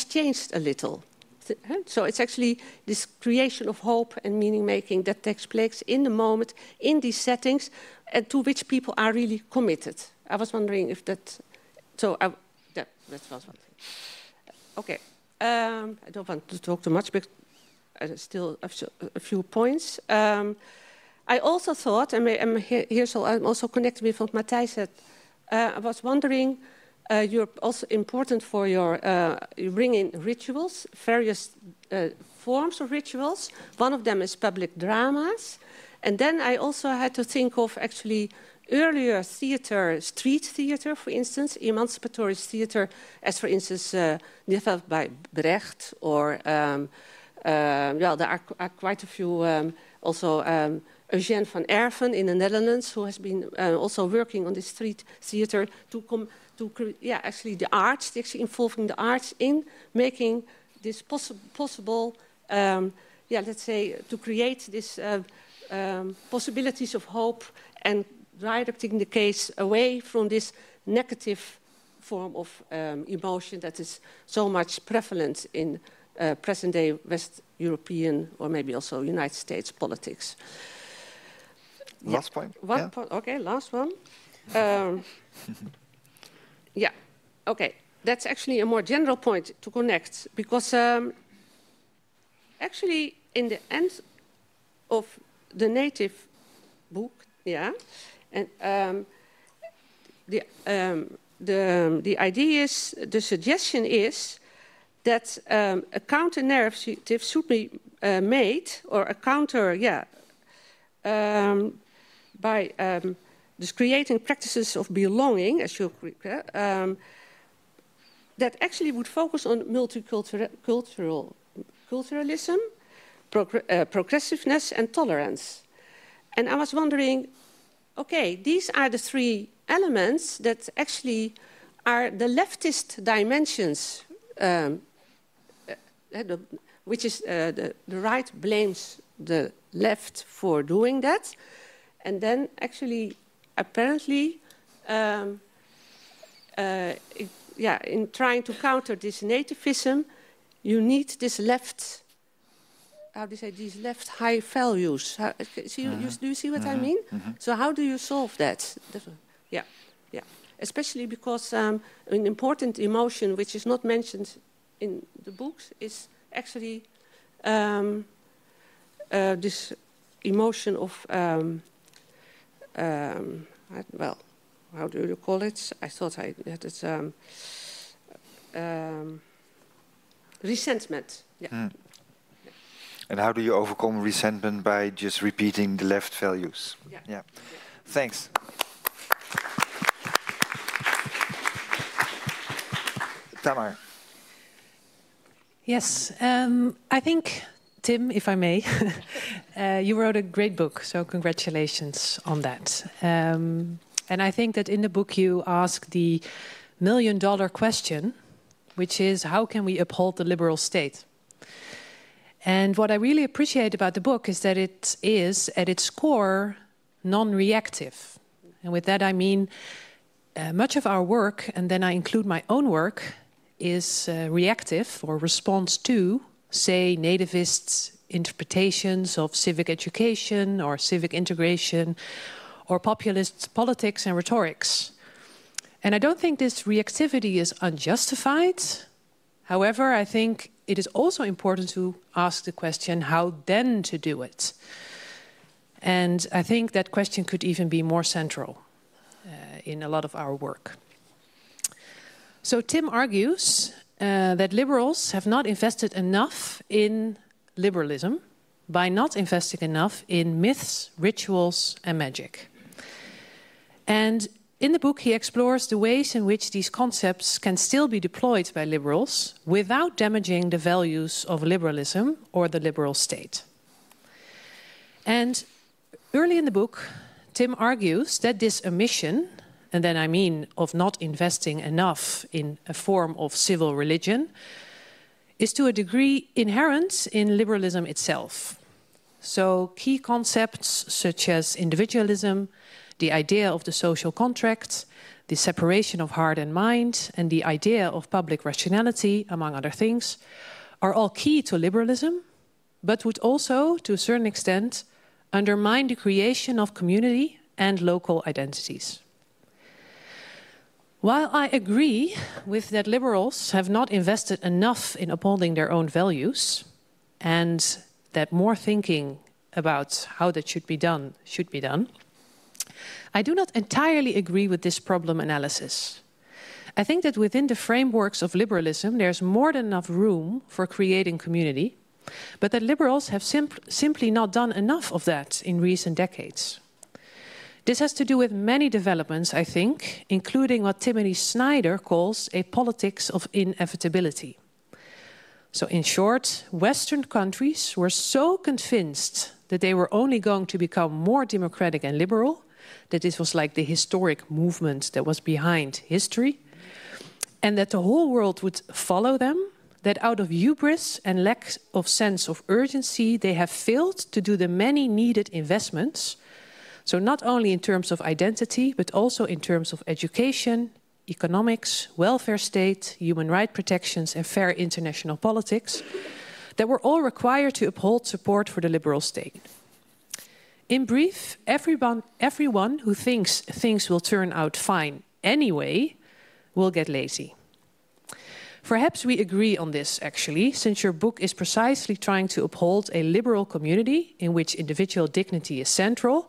changed a little. So it's actually this creation of hope and meaning-making that takes place in the moment, in these settings, and to which people are really committed. I was wondering if that... So that was one thing. Okay. I don't want to talk too much, but still a few points. I also thought, and here so I'm also connected with what Matthijs said, I was wondering, you're also important for your, you bring in rituals, various forms of rituals. One of them is public dramas. And then I also had to think of actually earlier theater, street theater, for instance, emancipatory theater, as for instance, developed by Brecht, or well, there are quite a few also Eugène van Erven in the Netherlands, who has been also working on this street theater actually the arts, actually involving the arts in making this possible, let's say, to create this possibilities of hope and directing the case away from this negative form of emotion that is so much prevalent in present-day West European or maybe also United States politics. Last point. Okay, last one. Yeah, okay. That's actually a more general point to connect, because actually, in the end of the native book, yeah, and the idea is, the suggestion is that a counter narrative should be made, or a counter, yeah, by just creating practices of belonging, as you that actually would focus on multiculturalism, progressiveness, and tolerance. And I was wondering, okay, these are the three elements that actually are the leftist dimensions, which is the right blames the left for doing that. And then actually, apparently, in trying to counter this nativism, you need this left, how do you say, these left high values. Do you see what I mean? So how do you solve that? Yeah. Especially because an important emotion which is not mentioned in the books is actually this emotion of, well, how do you call it? I thought I had it, resentment. Yeah. And how do you overcome resentment? By just repeating the left values. Yeah. Thanks. Tamar. Yes, I think, Tim, if I may, you wrote a great book, so congratulations on that. And I think that in the book you ask the million-dollar question, which is, how can we uphold the liberal state? And what I really appreciate about the book is that it is, at its core, non-reactive. And with that I mean, much of our work, and then I include my own work, is reactive or response to, say, nativists' interpretations of civic education or civic integration or populist politics and rhetorics. And I don't think this reactivity is unjustified. However, I think it is also important to ask the question, how then to do it? And I think that question could even be more central in a lot of our work. So Tim argues that liberals have not invested enough in liberalism by not investing enough in myths, rituals, and magic. And in the book, he explores the ways in which these concepts can still be deployed by liberals without damaging the values of liberalism or the liberal state. And early in the book, Tim argues that this omission, and then I mean of not investing enough in a form of civil religion, is to a degree inherent in liberalism itself. So key concepts such as individualism, the idea of the social contract, the separation of heart and mind, and the idea of public rationality, among other things, are all key to liberalism, but would also, to a certain extent, undermine the creation of community and local identities. While I agree with that liberals have not invested enough in upholding their own values, and that more thinking about how that should be done, I do not entirely agree with this problem analysis. I think that within the frameworks of liberalism, there's more than enough room for creating community, but that liberals have simply not done enough of that in recent decades. This has to do with many developments, I think, including what Timothy Snyder calls a politics of inevitability. So in short, Western countries were so convinced that they were only going to become more democratic and liberal, that this was like the historic movement that was behind history, and that the whole world would follow them, that out of hubris and lack of sense of urgency, they have failed to do the many needed investments. So not only in terms of identity, but also in terms of education, economics, welfare state, human rights protections, and fair international politics, that were all required to uphold support for the liberal state. In brief, everyone who thinks things will turn out fine anyway will get lazy. Perhaps we agree on this, actually, since your book is precisely trying to uphold a liberal community in which individual dignity is central,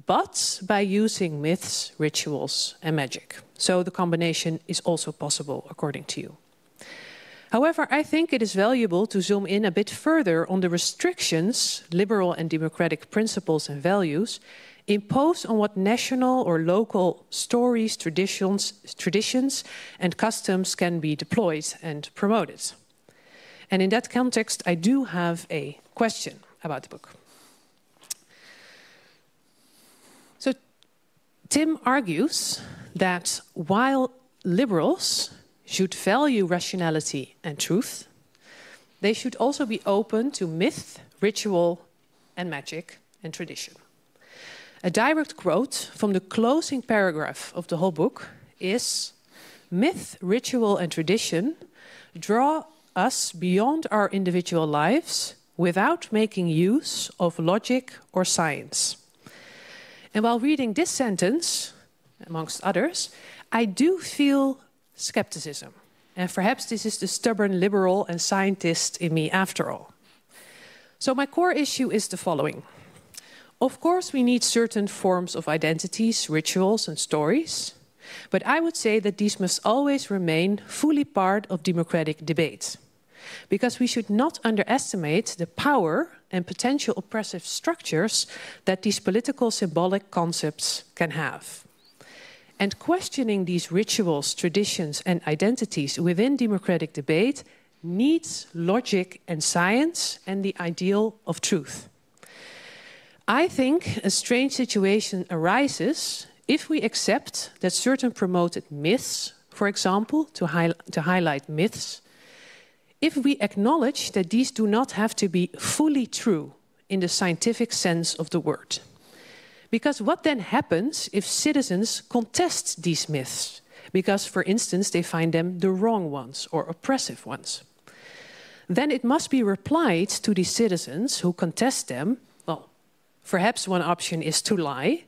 but by using myths, rituals, and magic. So the combination is also possible, according to you. However, I think it is valuable to zoom in a bit further on the restrictions liberal and democratic principles and values impose on what national or local stories, traditions, and customs can be deployed and promoted. And in that context, I do have a question about the book. So Tim argues that while liberals should value rationality and truth, they should also be open to myth, ritual, and magic and tradition. A direct quote from the closing paragraph of the whole book is, "Myth, ritual, and tradition draw us beyond our individual lives without making use of logic or science." And while reading this sentence, amongst others, I do feel skepticism. And perhaps this is the stubborn liberal and scientist in me after all. So my core issue is the following. Of course, we need certain forms of identities, rituals, and stories. But I would say that these must always remain fully part of democratic debate. Because we should not underestimate the power and potential oppressive structures that these political symbolic concepts can have. And questioning these rituals, traditions, and identities within democratic debate needs logic and science and the ideal of truth. I think a strange situation arises if we accept that certain promoted myths, for example, to highlight myths, if we acknowledge that these do not have to be fully true in the scientific sense of the word. Because what then happens if citizens contest these myths? Because, for instance, they find them the wrong ones or oppressive ones. Then it must be replied to the citizens who contest them. Well, perhaps one option is to lie,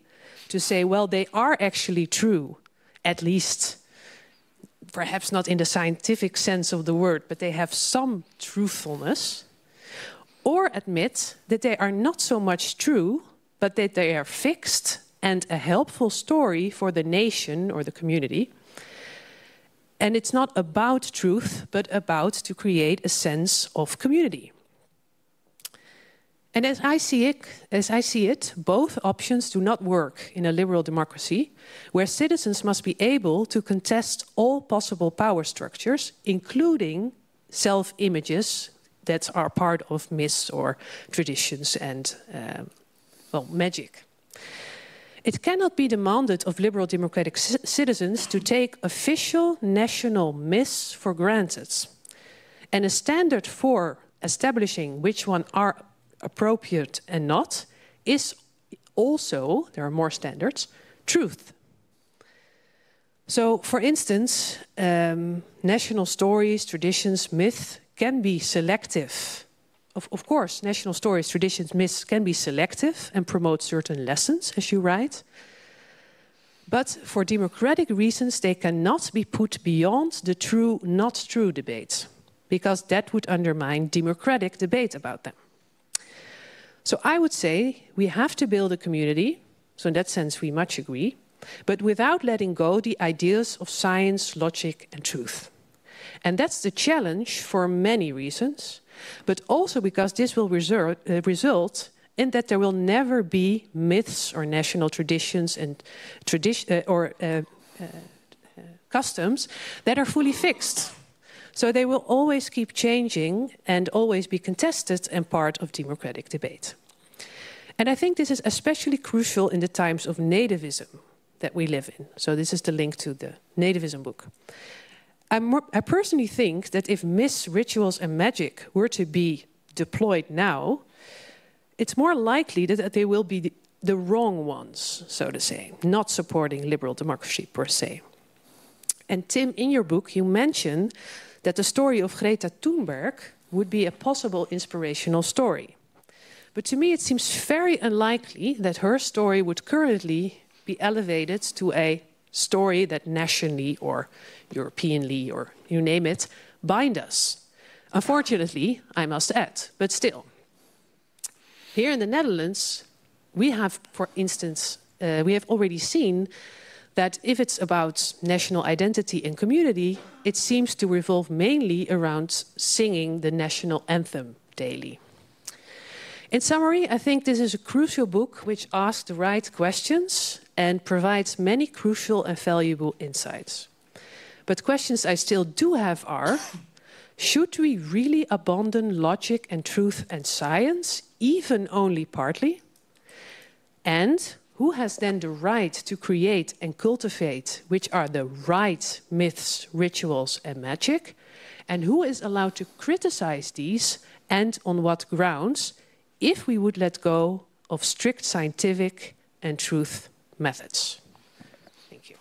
to say, well, they are actually true, at least, perhaps not in the scientific sense of the word, but they have some truthfulness. Or admit that they are not so much true, but that they are fixed and a helpful story for the nation or the community. And it's not about truth, but about to create a sense of community. And as I see it, both options do not work in a liberal democracy, where citizens must be able to contest all possible power structures, including self-images that are part of myths or traditions and magic. It cannot be demanded of liberal democratic citizens to take official national myths for granted. And a standard for establishing which one are appropriate and not is also, there are more standards, truth. So, for instance, national stories, traditions, myths can be selective. Of course, national stories, traditions, myths can be selective and promote certain lessons, as you write. But for democratic reasons, they cannot be put beyond the true, not true debate, because that would undermine democratic debate about them. So I would say we have to build a community, so in that sense we much agree, but without letting go the ideas of science, logic, and truth. And that's the challenge for many reasons, but also because this will result in that there will never be myths or national traditions and customs that are fully fixed. So they will always keep changing and always be contested and part of democratic debate. And I think this is especially crucial in the times of nativism that we live in. So this is the link to the Nativism book. I personally think that if myths, rituals, and magic were to be deployed now, it's more likely that they will be the wrong ones, so to say, not supporting liberal democracy per se. And Tim, in your book, you mention that the story of Greta Thunberg would be a possible inspirational story. But to me, it seems very unlikely that her story would currently be elevated to a story that nationally or Europeanly or you name it, bind us. Unfortunately, I must add, but still. Here in the Netherlands, we have, for instance, we have already seen that if it's about national identity and community, it seems to revolve mainly around singing the national anthem daily. In summary, I think this is a crucial book which asks the right questions and provides many crucial and valuable insights. But questions I still do have are, should we really abandon logic and truth and science, even only partly? And who has then the right to create and cultivate which are the right myths, rituals, and magic? And who is allowed to criticize these, and on what grounds, if we would let go of strict scientific and truth methods? Thank you.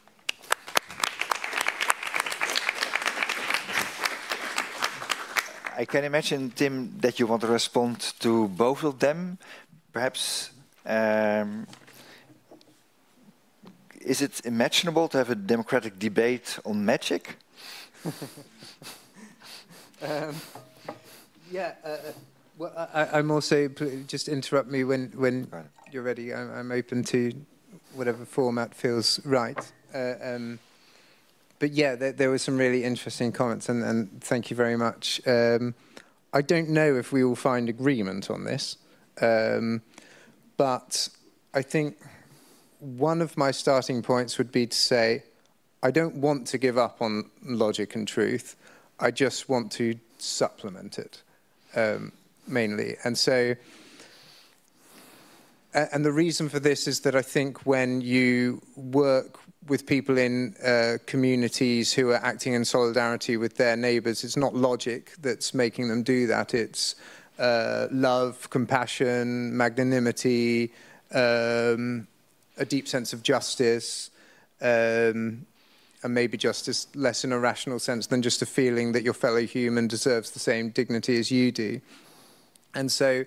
I can imagine, Tim, that you want to respond to both of them. Perhaps, is it imaginable to have a democratic debate on magic? Well, I'm also, just interrupt me when you're ready. I'm open to whatever format feels right. But yeah, there were some really interesting comments, and thank you very much. I don't know if we will find agreement on this, but I think one of my starting points would be to say, I don't want to give up on logic and truth. I just want to supplement it, mainly. And so, and the reason for this is that I think when you work with people in communities who are acting in solidarity with their neighbours, it's not logic that's making them do that. It's love, compassion, magnanimity, a deep sense of justice, and maybe justice less in a rational sense than just a feeling that your fellow human deserves the same dignity as you do. And so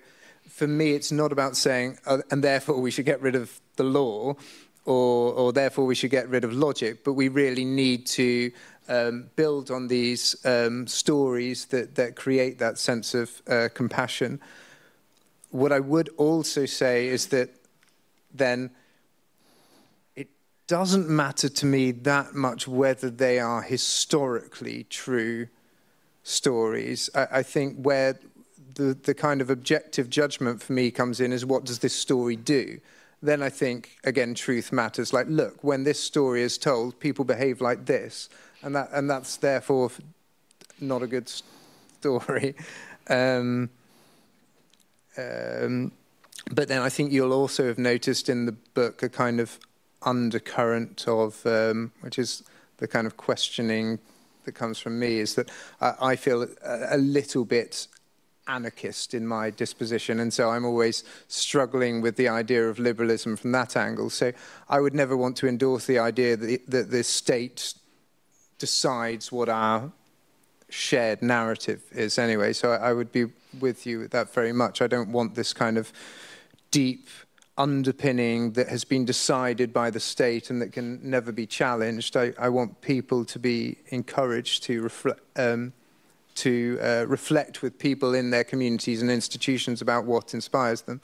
for me, it's not about saying, and therefore we should get rid of the law, or therefore we should get rid of logic, but we really need to build on these stories that create that sense of compassion. What I would also say is that then it doesn't matter to me that much whether they are historically true stories. I think where the kind of objective judgment for me comes in is, what does this story do? Then I think, again, truth matters. Like, look, when this story is told, people behave like this, and that's therefore not a good story. But then I think you'll also have noticed in the book a kind of undercurrent of, which is the kind of questioning that comes from me, is that I feel a little bit anarchist in my disposition, and so I'm always struggling with the idea of liberalism from that angle. So I would never want to endorse the idea that the state decides what our shared narrative is anyway. So I would be with you with that very much. I don't want this kind of deep underpinning that has been decided by the state and that can never be challenged. I want people to be encouraged to reflect with people in their communities and institutions about what inspires them.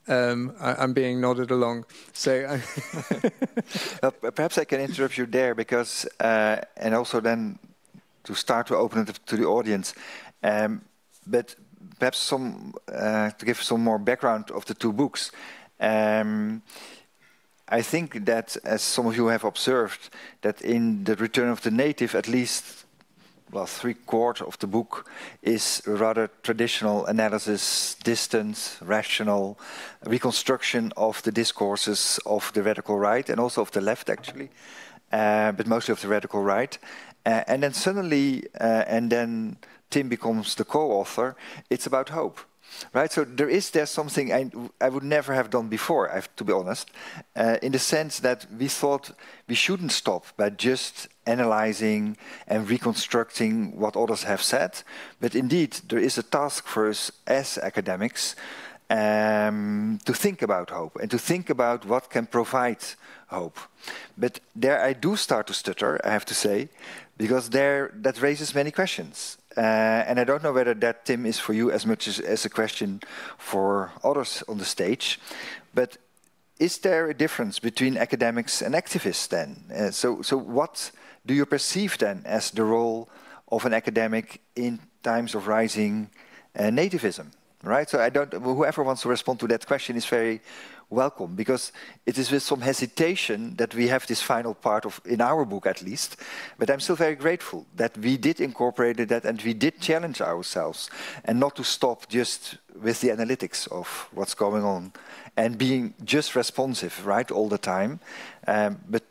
I'm being nodded along. So perhaps I can interrupt you there, because, and also then to start to open it to the audience, but perhaps to give some more background of the two books. I think that, as some of you have observed, that in The Return of the Native, at least, well, 3/4 of the book is rather traditional analysis, distant, rational reconstruction of the discourses of the radical right, and also of the left, actually, but mostly of the radical right. And then suddenly, and then Tim becomes the co-author, it's about hope. Right, so there's something I would never have done before, I have to be honest, in the sense that we thought we shouldn't stop by just analyzing and reconstructing what others have said, but indeed there is a task for us as academics to think about hope and to think about what can provide hope. But there I do start to stutter, I have to say, because that raises many questions. and I don't know whether that, Tim, is for you as much as a question for others on the stage, but is there a difference between academics and activists then? So what do you perceive then as the role of an academic in times of rising nativism, right? So whoever wants to respond to that question is very welcome, because it is with some hesitation that we have this final part of, in our book at least, but I'm still very grateful that we did incorporate that and we did challenge ourselves and not to stop just with the analytics of what's going on and being just responsive, right, all the time, but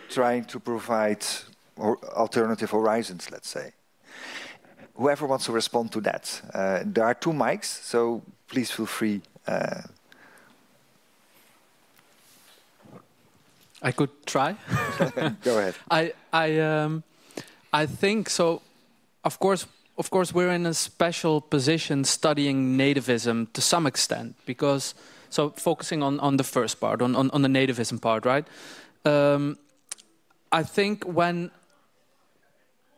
trying to provide alternative horizons, let's say. Whoever wants to respond to that. There are 2 mics, so please feel free. I could try. Go ahead. I think so. Of course, we're in a special position studying nativism to some extent, because so focusing on the first part, on the nativism part, right? I think when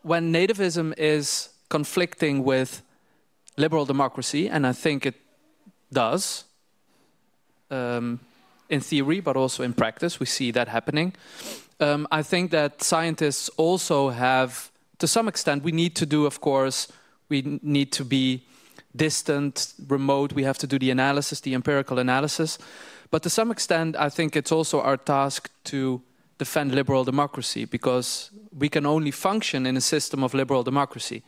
nativism is conflicting with liberal democracy, and I think it does, in theory, but also in practice, we see that happening. I think that scientists also have, to some extent, we need to do, of course, we need to be distant, remote, we have to do the analysis, the empirical analysis. But to some extent, I think it's also our task to defend liberal democracy, because we can only function in a system of liberal democracy.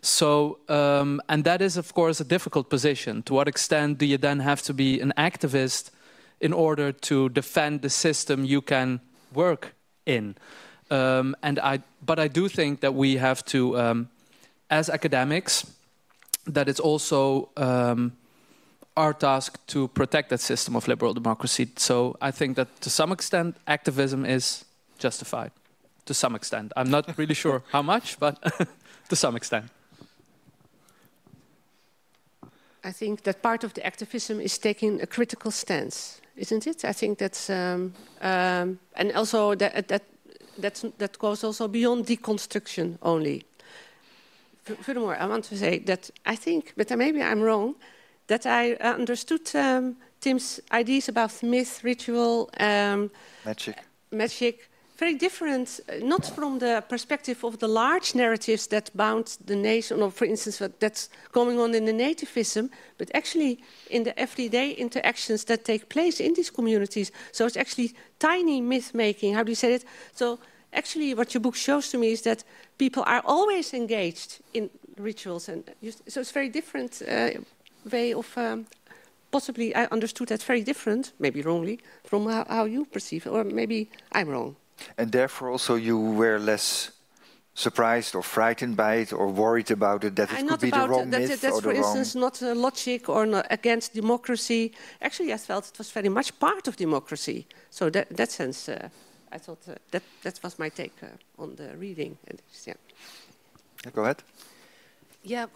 So, and that is, of course, a difficult position. To what extent do you then have to be an activist in order to defend the system you can work in? But I do think that we have to, as academics, that it's also our task to protect that system of liberal democracy. So I think that to some extent activism is justified. To some extent. I'm not really sure how much, but to some extent. I think that part of the activism is taking a critical stance, isn't it? I think that's, and also that goes also beyond deconstruction only. Furthermore, I want to say that I think, but maybe I'm wrong, that I understood Tim's ideas about myth, ritual, magic, very different, not from the perspective of the large narratives that bound the nation, or for instance, that's going on in the nativism, but actually in the everyday interactions that take place in these communities. So it's actually tiny myth-making, how do you say it? So actually what your book shows to me is that people are always engaged in rituals. And so it's a very different way of, possibly I understood that very different, maybe wrongly, from how you perceive it, or maybe I'm wrong. And therefore also you were less surprised or frightened by it or worried about it, that it could be the wrong myth that's or the for wrong... instance not logic or not against democracy. Actually, I felt it was very much part of democracy. So that sense, I thought that was my take on the reading. Yeah. Go ahead. Yeah,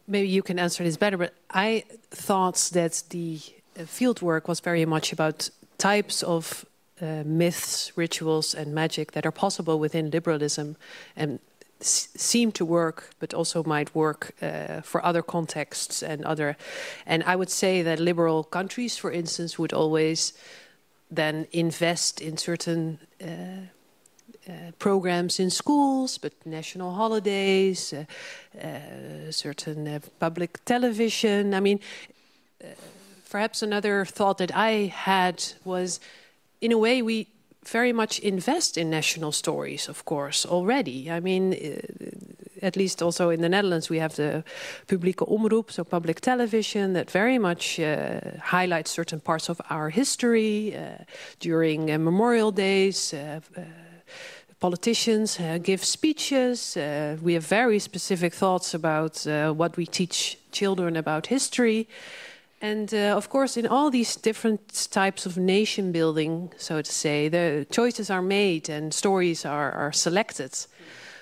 maybe you can answer this better, but I thought that the field work was very much about types of myths, rituals, and magic that are possible within liberalism and seem to work, but also might work for other contexts and other. And I would say that liberal countries, for instance, would always then invest in certain programs in schools, but national holidays, certain public television. I mean, perhaps another thought that I had was, in a way, we very much invest in national stories, of course, already. I mean, at least also in the Netherlands, we have the publieke omroep, so public television, that very much highlights certain parts of our history. During Memorial Days, politicians give speeches. We have very specific thoughts about what we teach children about history. And of course, in all these different types of nation building, so to say, the choices are made and stories are selected.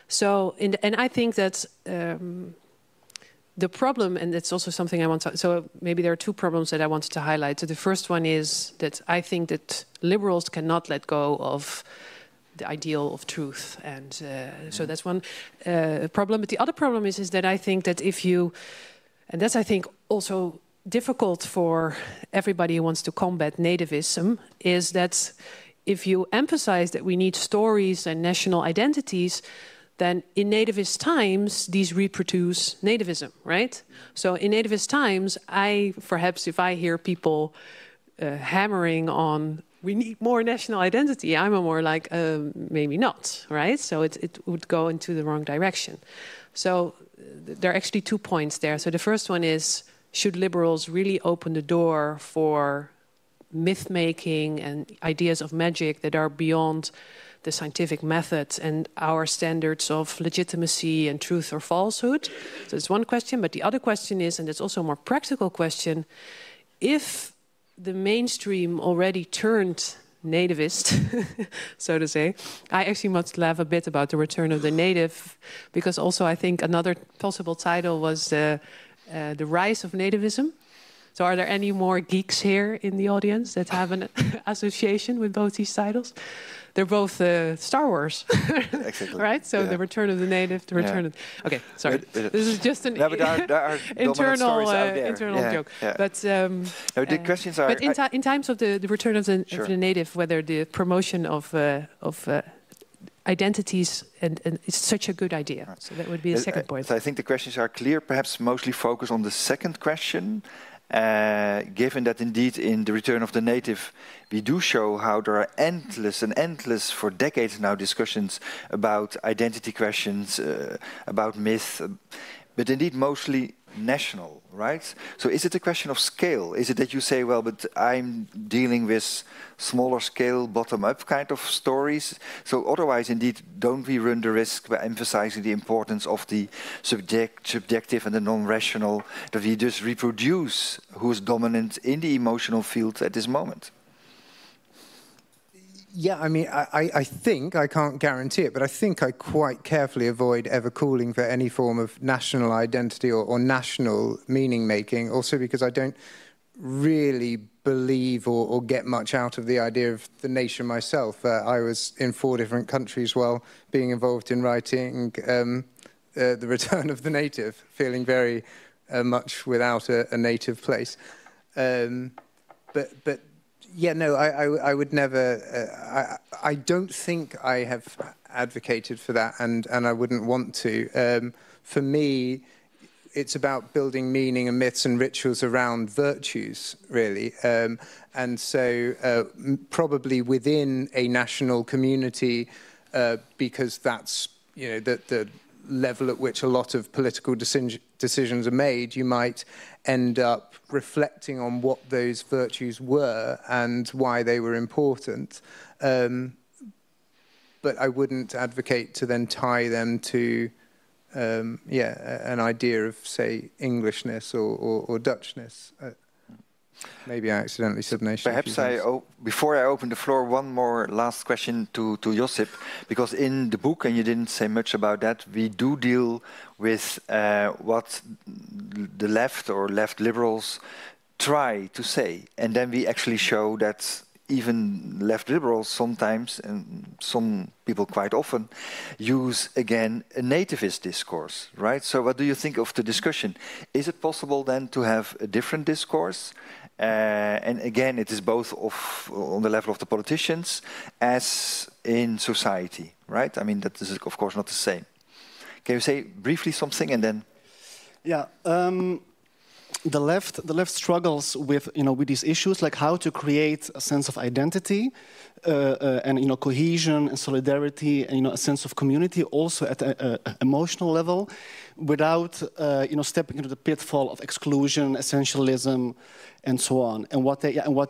So, and I think that the problem, and it's also something I want to, so maybe there are two problems that I wanted to highlight. So the first one is that I think that liberals cannot let go of the ideal of truth. And so that's one problem. But the other problem is that I think that if you, and that's I think also difficult for everybody who wants to combat nativism, is that if you emphasize that we need stories and national identities, then in nativist times, these reproduce nativism, right? So in nativist times, perhaps if I hear people hammering on, we need more national identity, I'm more like, maybe not, right? So it would go into the wrong direction. So there are actually 2 points there. So the first one is, should liberals really open the door for myth-making and ideas of magic that are beyond the scientific method and our standards of legitimacy and truth or falsehood? So that's one question. But the other question is, and it's also a more practical question, if the mainstream already turned nativist, so to say, I actually must laugh a bit about the return of the native, because also I think another possible title was the rise of nativism. So are there any more geeks here in the audience that have an association with both these titles? They're both Star Wars, Exactly. right? So the return of the native, the return of... Okay, sorry. This is just an there are internal joke. Yeah. But the questions are... But in times of the return of the native, whether the promotion of identities and it's such a good idea. Right. So that would be the second point. So I think the questions are clear, perhaps mostly focused on the second question. Given that indeed in the return of the native, we do show how there are endless for decades now discussions about identity questions, about myth, but indeed mostly national, right? So is it a question of scale? Is it that you say, well, but I'm dealing with smaller scale, bottom-up kind of stories? So otherwise, indeed, don't we run the risk by emphasizing the importance of the subjective and the non-rational, that we just reproduce who is dominant in the emotional field at this moment? Yeah, I mean, I think, I can't guarantee it, but I think I quite carefully avoid ever calling for any form of national identity or national meaning-making, also because I don't really believe or get much out of the idea of the nation myself. I was in 4 different countries while being involved in writing The Return of the Native, feeling very much without a native place. But yeah, no, I would never. I don't think I have advocated for that, and I wouldn't want to. For me, it's about building meaning and myths and rituals around virtues, really. And so probably within a national community, because that's, you know, the level at which a lot of political decisions are made, you might end up reflecting on what those virtues were and why they were important. But I wouldn't advocate to then tie them to an idea of, say, Englishness or Dutchness. Maybe I accidentally said nation. Perhaps before I open the floor, one more last question to Josip, because in the book, and you didn't say much about that, we do deal with what the left or left liberals try to say, and then we actually show that even left liberals sometimes, and some people quite often, use again a nativist discourse, right? So what do you think of the discussion? Is it possible then to have a different discourse? And again, it is both on the level of the politicians as in society, right? I mean, that is of course not the same. Can you say briefly something and then? Yeah. The left struggles with with these issues, like how to create a sense of identity and cohesion and solidarity and a sense of community, also at an emotional level, without stepping into the pitfall of exclusion, essentialism, and so on. And what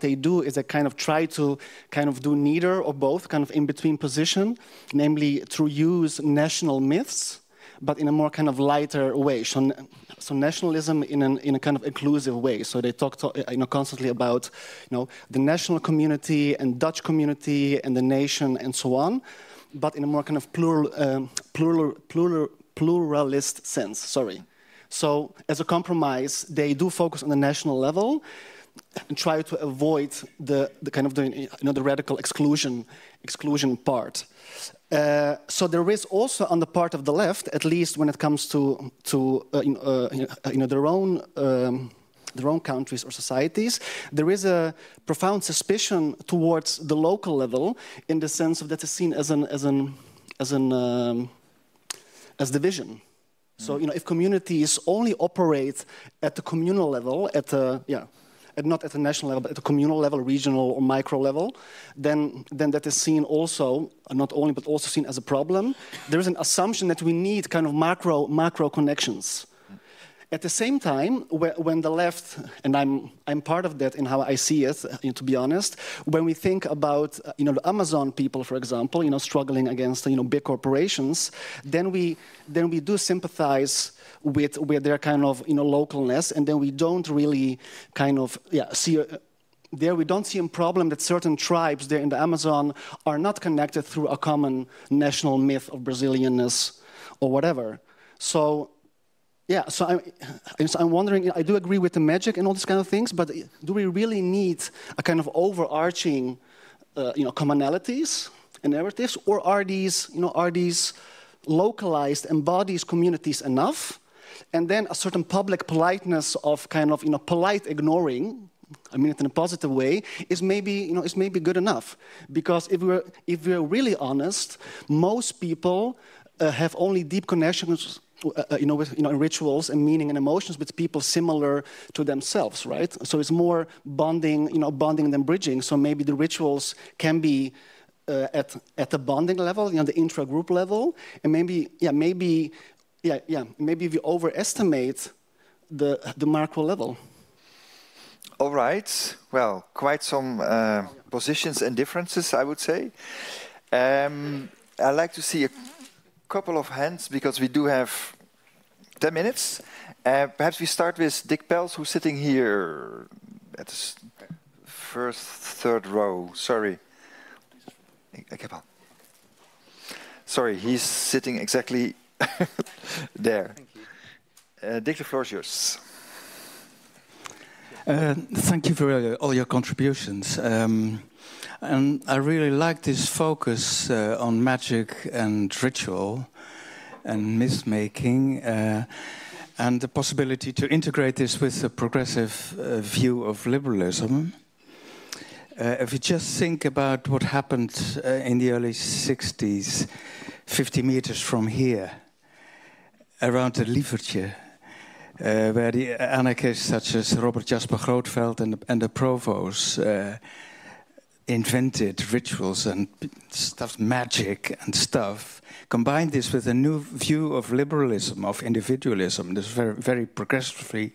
they do is they kind of try to do neither or both, kind of in between position, namely through use national myths, but in a more kind of lighter way. So nationalism in a kind of inclusive way. So they talk constantly about the national community and Dutch community and the nation and so on, but in a more kind of pluralist sense. Sorry. So as a compromise, they do focus on the national level, try to avoid the kind of the radical exclusion part. So there is also on the part of the left, at least when it comes to their own countries or societies, there is a profound suspicion towards the local level, in the sense of that is seen as division. So if communities only operate at the communal level, not at the national level, but at the communal level, regional or micro level, then that is seen also, not only, but also seen as a problem. There is an assumption that we need kind of macro connections. At the same time, when the left, and I'm part of that in how I see it, to be honest, when we think about the Amazon people, for example, struggling against big corporations, then we do sympathize with their kind of localness, and then we don't really kind of see. There we don't see a problem that certain tribes there in the Amazon are not connected through a common national myth of Brazilianness or whatever. So I'm wondering, I do agree with the magic and all these kind of things, but do we really need a kind of overarching commonalities and narratives, or are these localized, embodies communities enough? And then a certain public politeness of kind of polite ignoring, I mean it in a positive way, is maybe good enough. Because if we're really honest, most people have only deep connections with rituals and meaning and emotions with people similar to themselves, right? So it's more bonding than bridging. So maybe the rituals can be at the bonding level, the intra-group level, and maybe we overestimate the macro level. All right. Well, quite some positions and differences, I would say. I'd like to see a couple of hands, because we do have 10 minutes. Perhaps we start with Dick Pels, who's sitting here at the third row. Sorry. Sorry, he's sitting exactly there. Thank you. Dick, the floor is yours. Thank you for all your contributions. And I really like this focus on magic and ritual and myth-making, and the possibility to integrate this with a progressive view of liberalism. If you just think about what happened in the early 60s, 50 meters from here, around the Lievertje, where the anarchists such as Robert Jasper Grootveld and the Provo's invented rituals and stuff, magic and stuff, combined this with a new view of liberalism, of individualism, this very, very progressively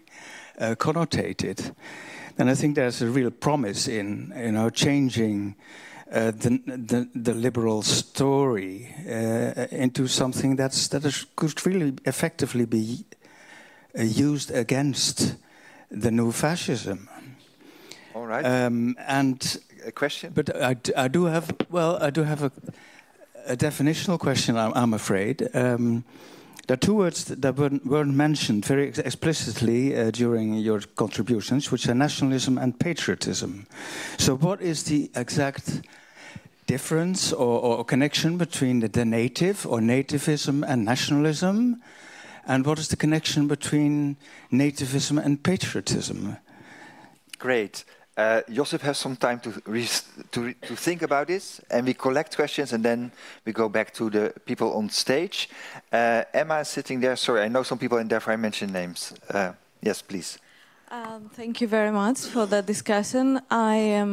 connotated. And I think there's a real promise in changing the liberal story into something that could really effectively be used against the new fascism. All right. And a question? But I do have a definitional question, I'm afraid. There are two words that weren't mentioned very explicitly during your contributions, which are nationalism and patriotism. So what is the exact difference or connection between the native or nativism and nationalism? And what is the connection between nativism and patriotism? Great. Josip has some time to think about this, and we collect questions, and then we go back to the people on stage. Emma is sitting there. Sorry, I know some people, and therefore I mention names. Yes, please. Thank you very much for the discussion. I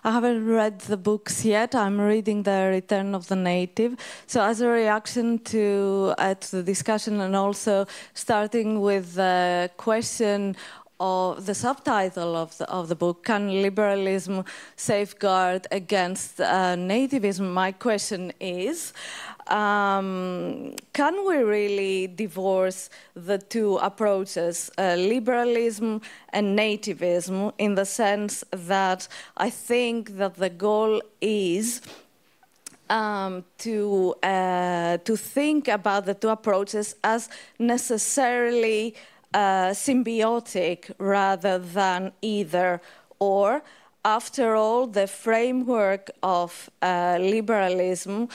haven't read the books yet. I'm reading The Return of the Native. So as a reaction to the discussion, and also starting with the question of the subtitle of the book, can liberalism safeguard against nativism? My question is, can we really divorce the two approaches, liberalism and nativism, in the sense that I think that the goal is to think about the two approaches as necessarily symbiotic rather than either or after all, the framework of liberalism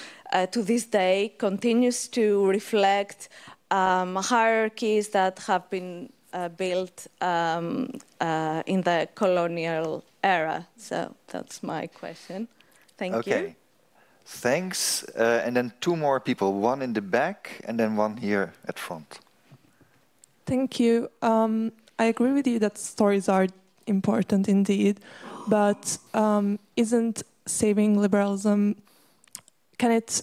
to this day continues to reflect hierarchies that have been built in the colonial era. So that's my question. Thank you. Thanks. And then two more people, one in the back and then one here at front. Thank you. I agree with you that stories are important indeed, but isn't saving liberalism, can it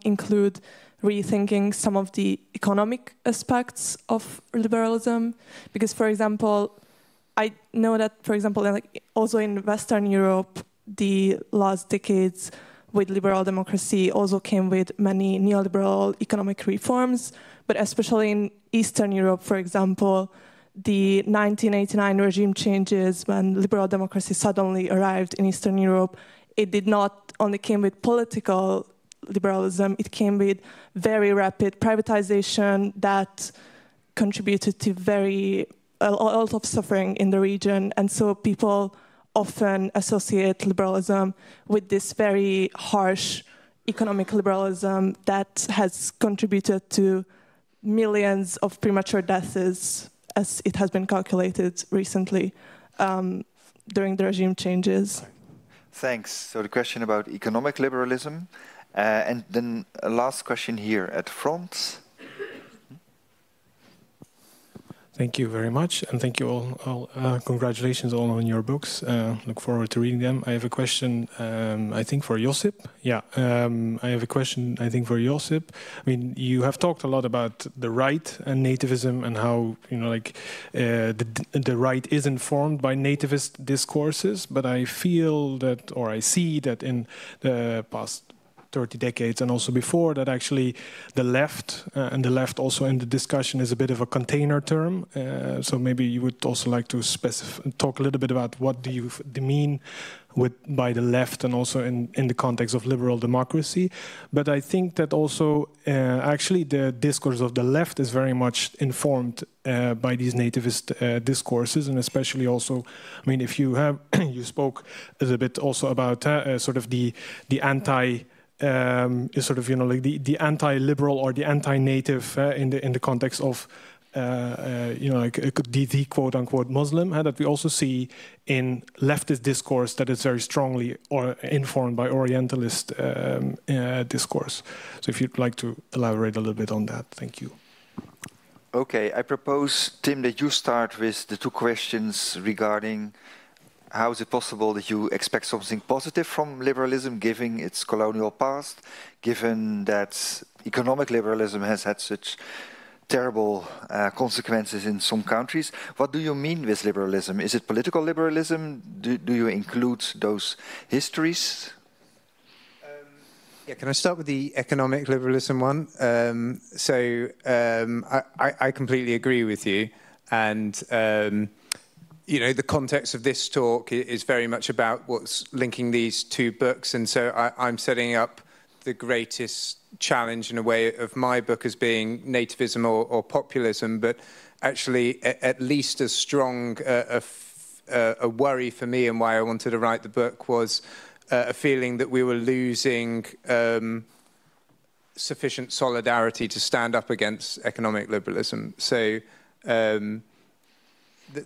include rethinking some of the economic aspects of liberalism? Because, for example, I know that, for example, like also in Western Europe, the last decades with liberal democracy also came with many neoliberal economic reforms, but especially in Eastern Europe, for example, the 1989 regime changes when liberal democracy suddenly arrived in Eastern Europe, it did not only came with political liberalism, it came with very rapid privatization that contributed to a lot of suffering in the region. And so people often associate liberalism with this very harsh economic liberalism that has contributed to millions of premature deaths, as it has been calculated recently during the regime changes. Thanks. So the question about economic liberalism. And then a last question here at front. Thank you very much, and thank you all. Congratulations all on your books. Look forward to reading them. I have a question, I think, for Josip. Yeah, I have a question, I think, for Josip. I mean, you have talked a lot about the right and nativism and how, you know, like the right is informed by nativist discourses. But I feel that, or I see that in the past 30 decades and also before that, actually the left and the left also in the discussion is a bit of a container term. So maybe you would also like to talk a little bit about what do you mean by the left and also in the context of liberal democracy. But I think that also actually the discourse of the left is very much informed by these nativist discourses, and especially also, I mean, if you have, you spoke a little bit also about sort of the anti is sort of, you know, like the anti-liberal or the anti-native in the context of you know, like the quote-unquote Muslim that we also see in leftist discourse that is very strongly or informed by Orientalist discourse. So if you'd like to elaborate a little bit on that, thank you. Okay, I propose, Tim, that you start with the two questions regarding how is it possible that you expect something positive from liberalism, given its colonial past, given that economic liberalism has had such terrible consequences in some countries? What do you mean with liberalism? Is it political liberalism? Do you include those histories? Yeah, can I start with the economic liberalism one? I completely agree with you, and you know, the context of this talk is very much about what's linking these two books, and so I'm setting up the greatest challenge in a way of my book as being nativism or populism, but actually at least as strong a worry for me and why I wanted to write the book was a feeling that we were losing sufficient solidarity to stand up against economic liberalism. So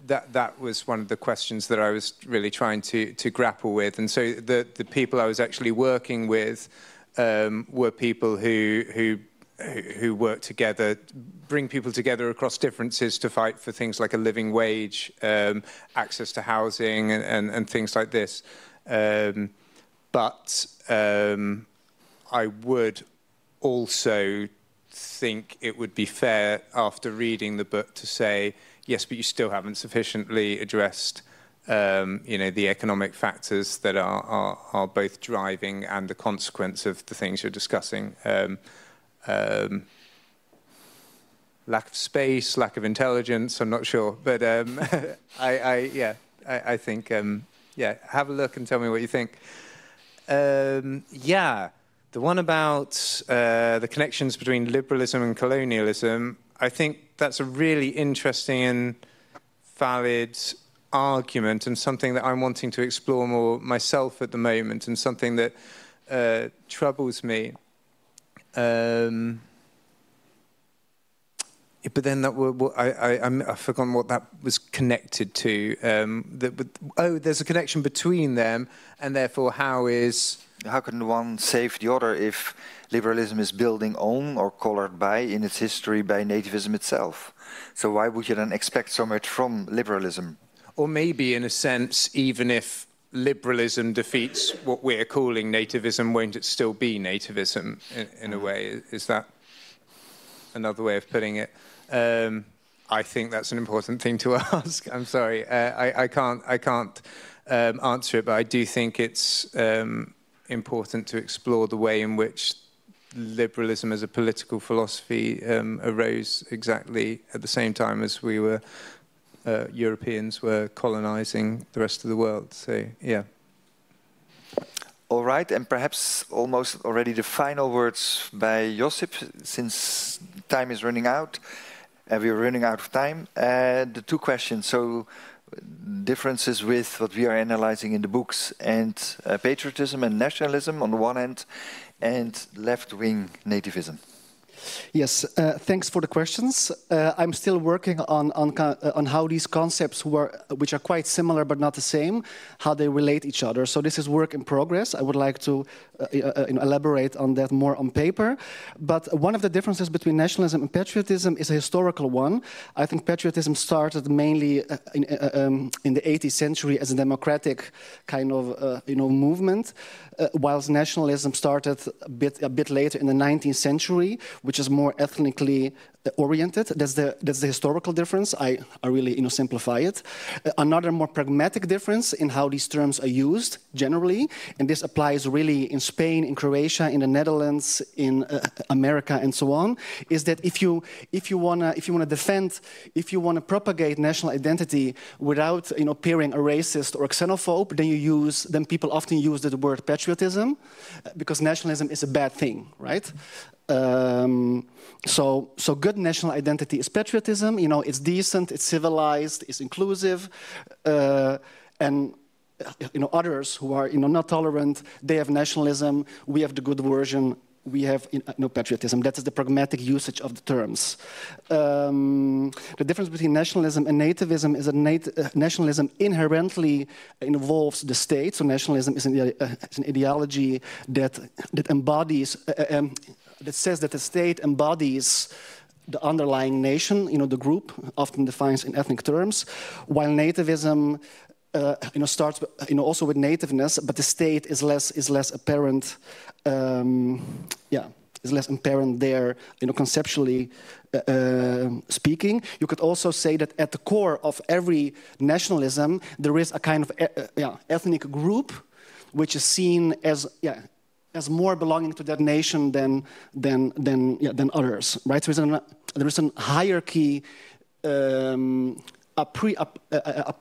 that was one of the questions that I was really trying to grapple with. And so the people I was actually working with were people who work together, bring people together across differences to fight for things like a living wage, access to housing and things like this. But I would also think it would be fair after reading the book to say, yes, but you still haven't sufficiently addressed, you know, the economic factors that are both driving and the consequence of the things you're discussing. Lack of space, lack of intelligence, I'm not sure. But I think, yeah, have a look and tell me what you think. Yeah, the one about the connections between liberalism and colonialism, I think that's a really interesting and valid argument and something that I'm wanting to explore more myself at the moment, and something that troubles me. But then I've forgotten what that was connected to. There's a connection between them, and therefore how can one save the other if liberalism is building on or colored by, in its history, by nativism itself? So why would you then expect so much from liberalism? Or maybe, in a sense, even if liberalism defeats what we're calling nativism, won't it still be nativism in a way? Is that another way of putting it? I think that's an important thing to ask. I'm sorry, I can't answer it, but I do think it's important to explore the way in which liberalism as a political philosophy arose exactly at the same time as we were Europeans were colonizing the rest of the world. So yeah. All right, and perhaps almost already the final words by Josip, since time is running out, and we're running out of time. The two questions, so differences with what we are analyzing in the books, and patriotism and nationalism on the one hand, and left-wing nativism. Yes, thanks for the questions. I'm still working on how these concepts which are quite similar but not the same, how they relate each other. So this is work in progress. I would like to elaborate on that more on paper. But one of the differences between nationalism and patriotism is a historical one. I think patriotism started mainly in the 18th century as a democratic kind of movement, whilst nationalism started a bit later in the 19th century, which is more ethnically oriented. That's the historical difference. I really simplify it. Another more pragmatic difference in how these terms are used generally, and this applies really in Spain, in Croatia, in the Netherlands, in America, and so on, is that if you wanna defend, if you wanna propagate national identity without appearing a racist or a xenophobe, then people often use the word patriotism, because nationalism is a bad thing, right? So good national identity is patriotism. It's decent, it's civilized, it's inclusive, and others who are not tolerant, they have nationalism. We have the good version. We have patriotism. That is the pragmatic usage of the terms. The difference between nationalism and nativism is that nationalism inherently involves the state. So nationalism is an ideology that embodies. That says that the state embodies the underlying nation, the group, often defined in ethnic terms, while nativism, starts, also with nativeness, but the state is less apparent. Is less apparent there, conceptually speaking. You could also say that at the core of every nationalism, there is a kind of ethnic group, which is seen as more belonging to that nation than others, right? So there is a hierarchy, a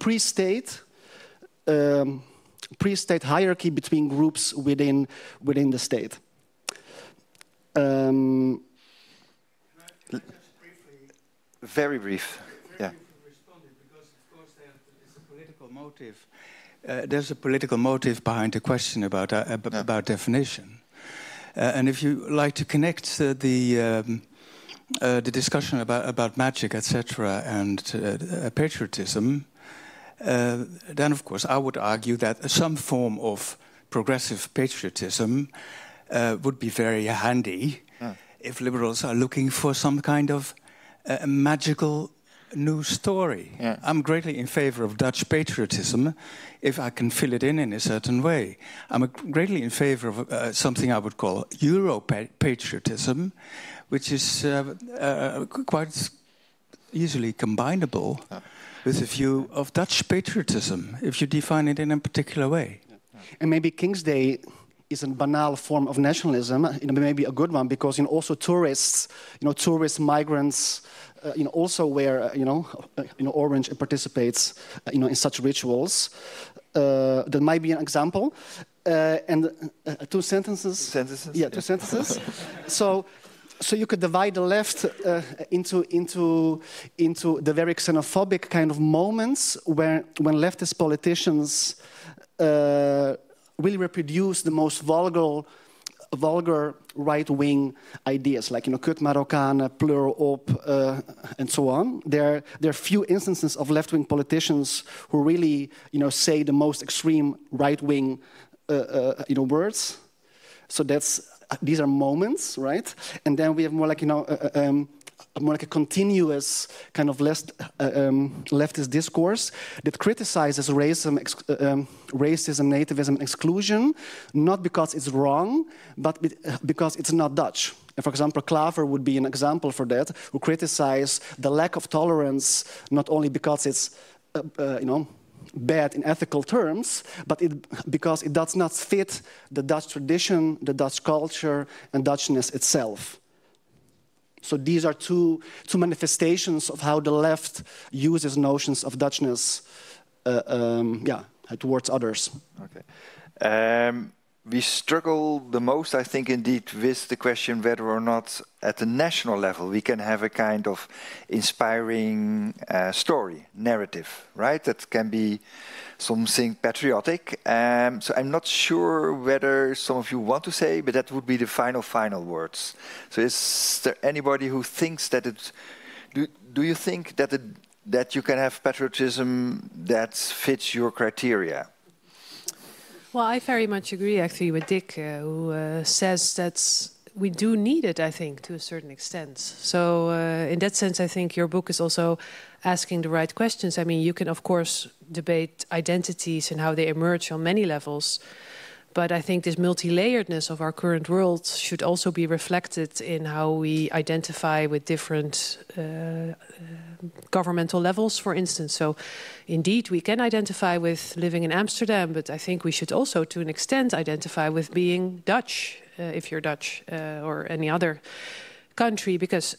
pre-state hierarchy between groups within the state. Very brief. Yeah. Because of course there's a political motive. There's a political motive behind the question about definition, and if you like to connect the discussion about magic, etc., and patriotism, then of course I would argue that some form of progressive patriotism would be very handy if liberals are looking for some kind of magical new story. Yeah. I'm greatly in favor of Dutch patriotism if I can fill it in a certain way. I'm greatly in favor of something I would call Euro-patriotism, which is quite easily combinable with a view of Dutch patriotism, if you define it in a particular way. And maybe King's Day is a banal form of nationalism, maybe a good one, because also tourists, tourist migrants, also wear, orange and participates, in such rituals. That might be an example. And two sentences. Sentences. Yeah, two sentences. So So you could divide the left into the very xenophobic kind of moments when leftist politicians really reproduce the most vulgar right-wing ideas, like kut Marokkanen, pleur op, and so on. There are few instances of left-wing politicians who really say the most extreme right-wing words. So these are moments, right? And then we have more like more like a continuous kind of leftist discourse that criticizes racism, nativism, and exclusion, not because it's wrong, but because it's not Dutch. And for example, Klaver would be an example for that, who criticize the lack of tolerance not only because it's bad in ethical terms, but because it does not fit the Dutch tradition, the Dutch culture, and Dutchness itself. So these are two manifestations of how the left uses notions of Dutchness towards others. Okay. We struggle the most, I think, indeed, with the question whether or not at the national level we can have a kind of inspiring story, narrative, right? That can be something patriotic. So I'm not sure whether some of you want to say, but that would be the final words. So is there anybody who thinks that it... Do you think that you can have patriotism that fits your criteria? Well, I very much agree, actually, with Dick, who says that we do need it, I think, to a certain extent. So in that sense, I think your book is also asking the right questions. I mean, you can, of course, debate identities and how they emerge on many levels. But I think this multi-layeredness of our current world should also be reflected in how we identify with different governmental levels, for instance. So indeed, we can identify with living in Amsterdam, but I think we should also, to an extent, identify with being Dutch, if you're Dutch, or any other country, because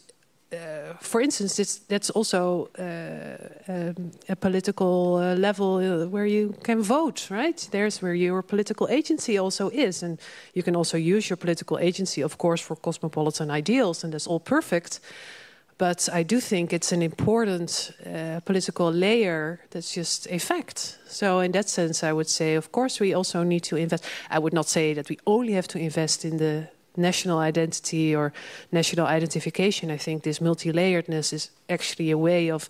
for instance, that's also a political level where you can vote, right? There's where your political agency also is. And you can also use your political agency, of course, for cosmopolitan ideals, and that's all perfect. But I do think it's an important political layer that's just a fact. So in that sense, I would say, of course, we also need to invest. I would not say that we only have to invest in the national identity or national identification. I think this multi-layeredness is actually a way of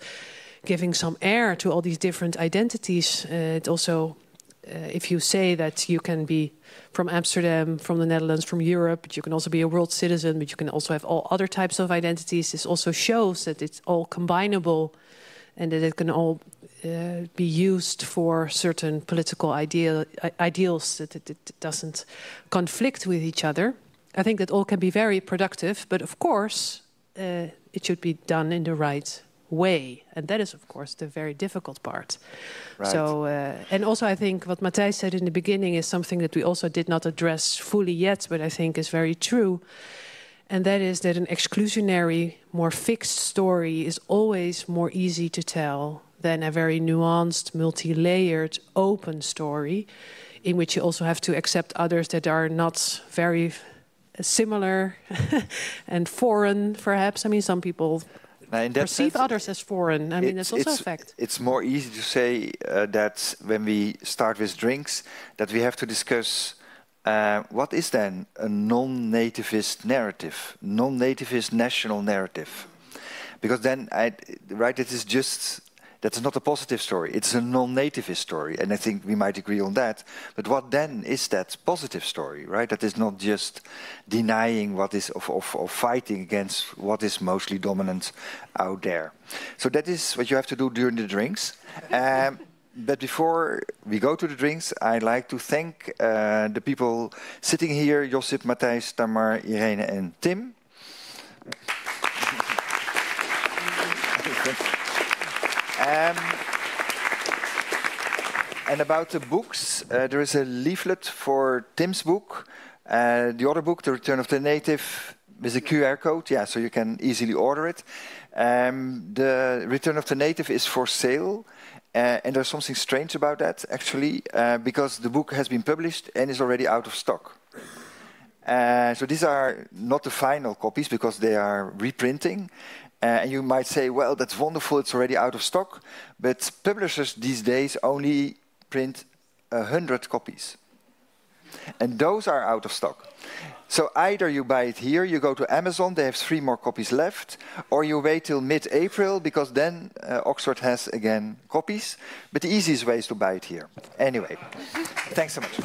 giving some air to all these different identities. It also, if you say that you can be from Amsterdam, from the Netherlands, from Europe, but you can also be a world citizen, but you can also have all other types of identities, this also shows that it's all combinable and that it can all be used for certain political ideals, that it doesn't conflict with each other. I think that all can be very productive, but of course, it should be done in the right way. And that is, of course, the very difficult part. Right. So, and also I think what Matthijs said in the beginning is something that we also did not address fully yet, but I think is very true. And that is that an exclusionary, more fixed story is always more easy to tell than a very nuanced, multi-layered, open story, in which you also have to accept others that are not very similar and foreign, perhaps. I mean, some people perceive others as foreign. I mean, that's also a fact. It's more easy to say that when we start with drinks, that we have to discuss what is then a non-nativist narrative, non-nativist national narrative. Because then, that's not a positive story. It's a non-nativist story, and I think we might agree on that. But what then is that positive story, right? That is not just denying what is, or fighting against what is mostly dominant out there. So that is what you have to do during the drinks. But before we go to the drinks, I'd like to thank the people sitting here, Josip, Matthijs, Tamar, Irene, and Tim. And about the books, there is a leaflet for Tim's book. The other book, The Return of the Native, with a QR code, yeah, so you can easily order it. The Return of the Native is for sale, and there's something strange about that, actually, because the book has been published and is already out of stock. So these are not the final copies because they are reprinting. And you might say, well, that's wonderful, it's already out of stock. But publishers these days only print 100 copies. And those are out of stock. So either you buy it here, you go to Amazon, they have 3 more copies left, or you wait till mid-April, because then Oxford has, again, copies. But the easiest way is to buy it here. Anyway, thanks so much.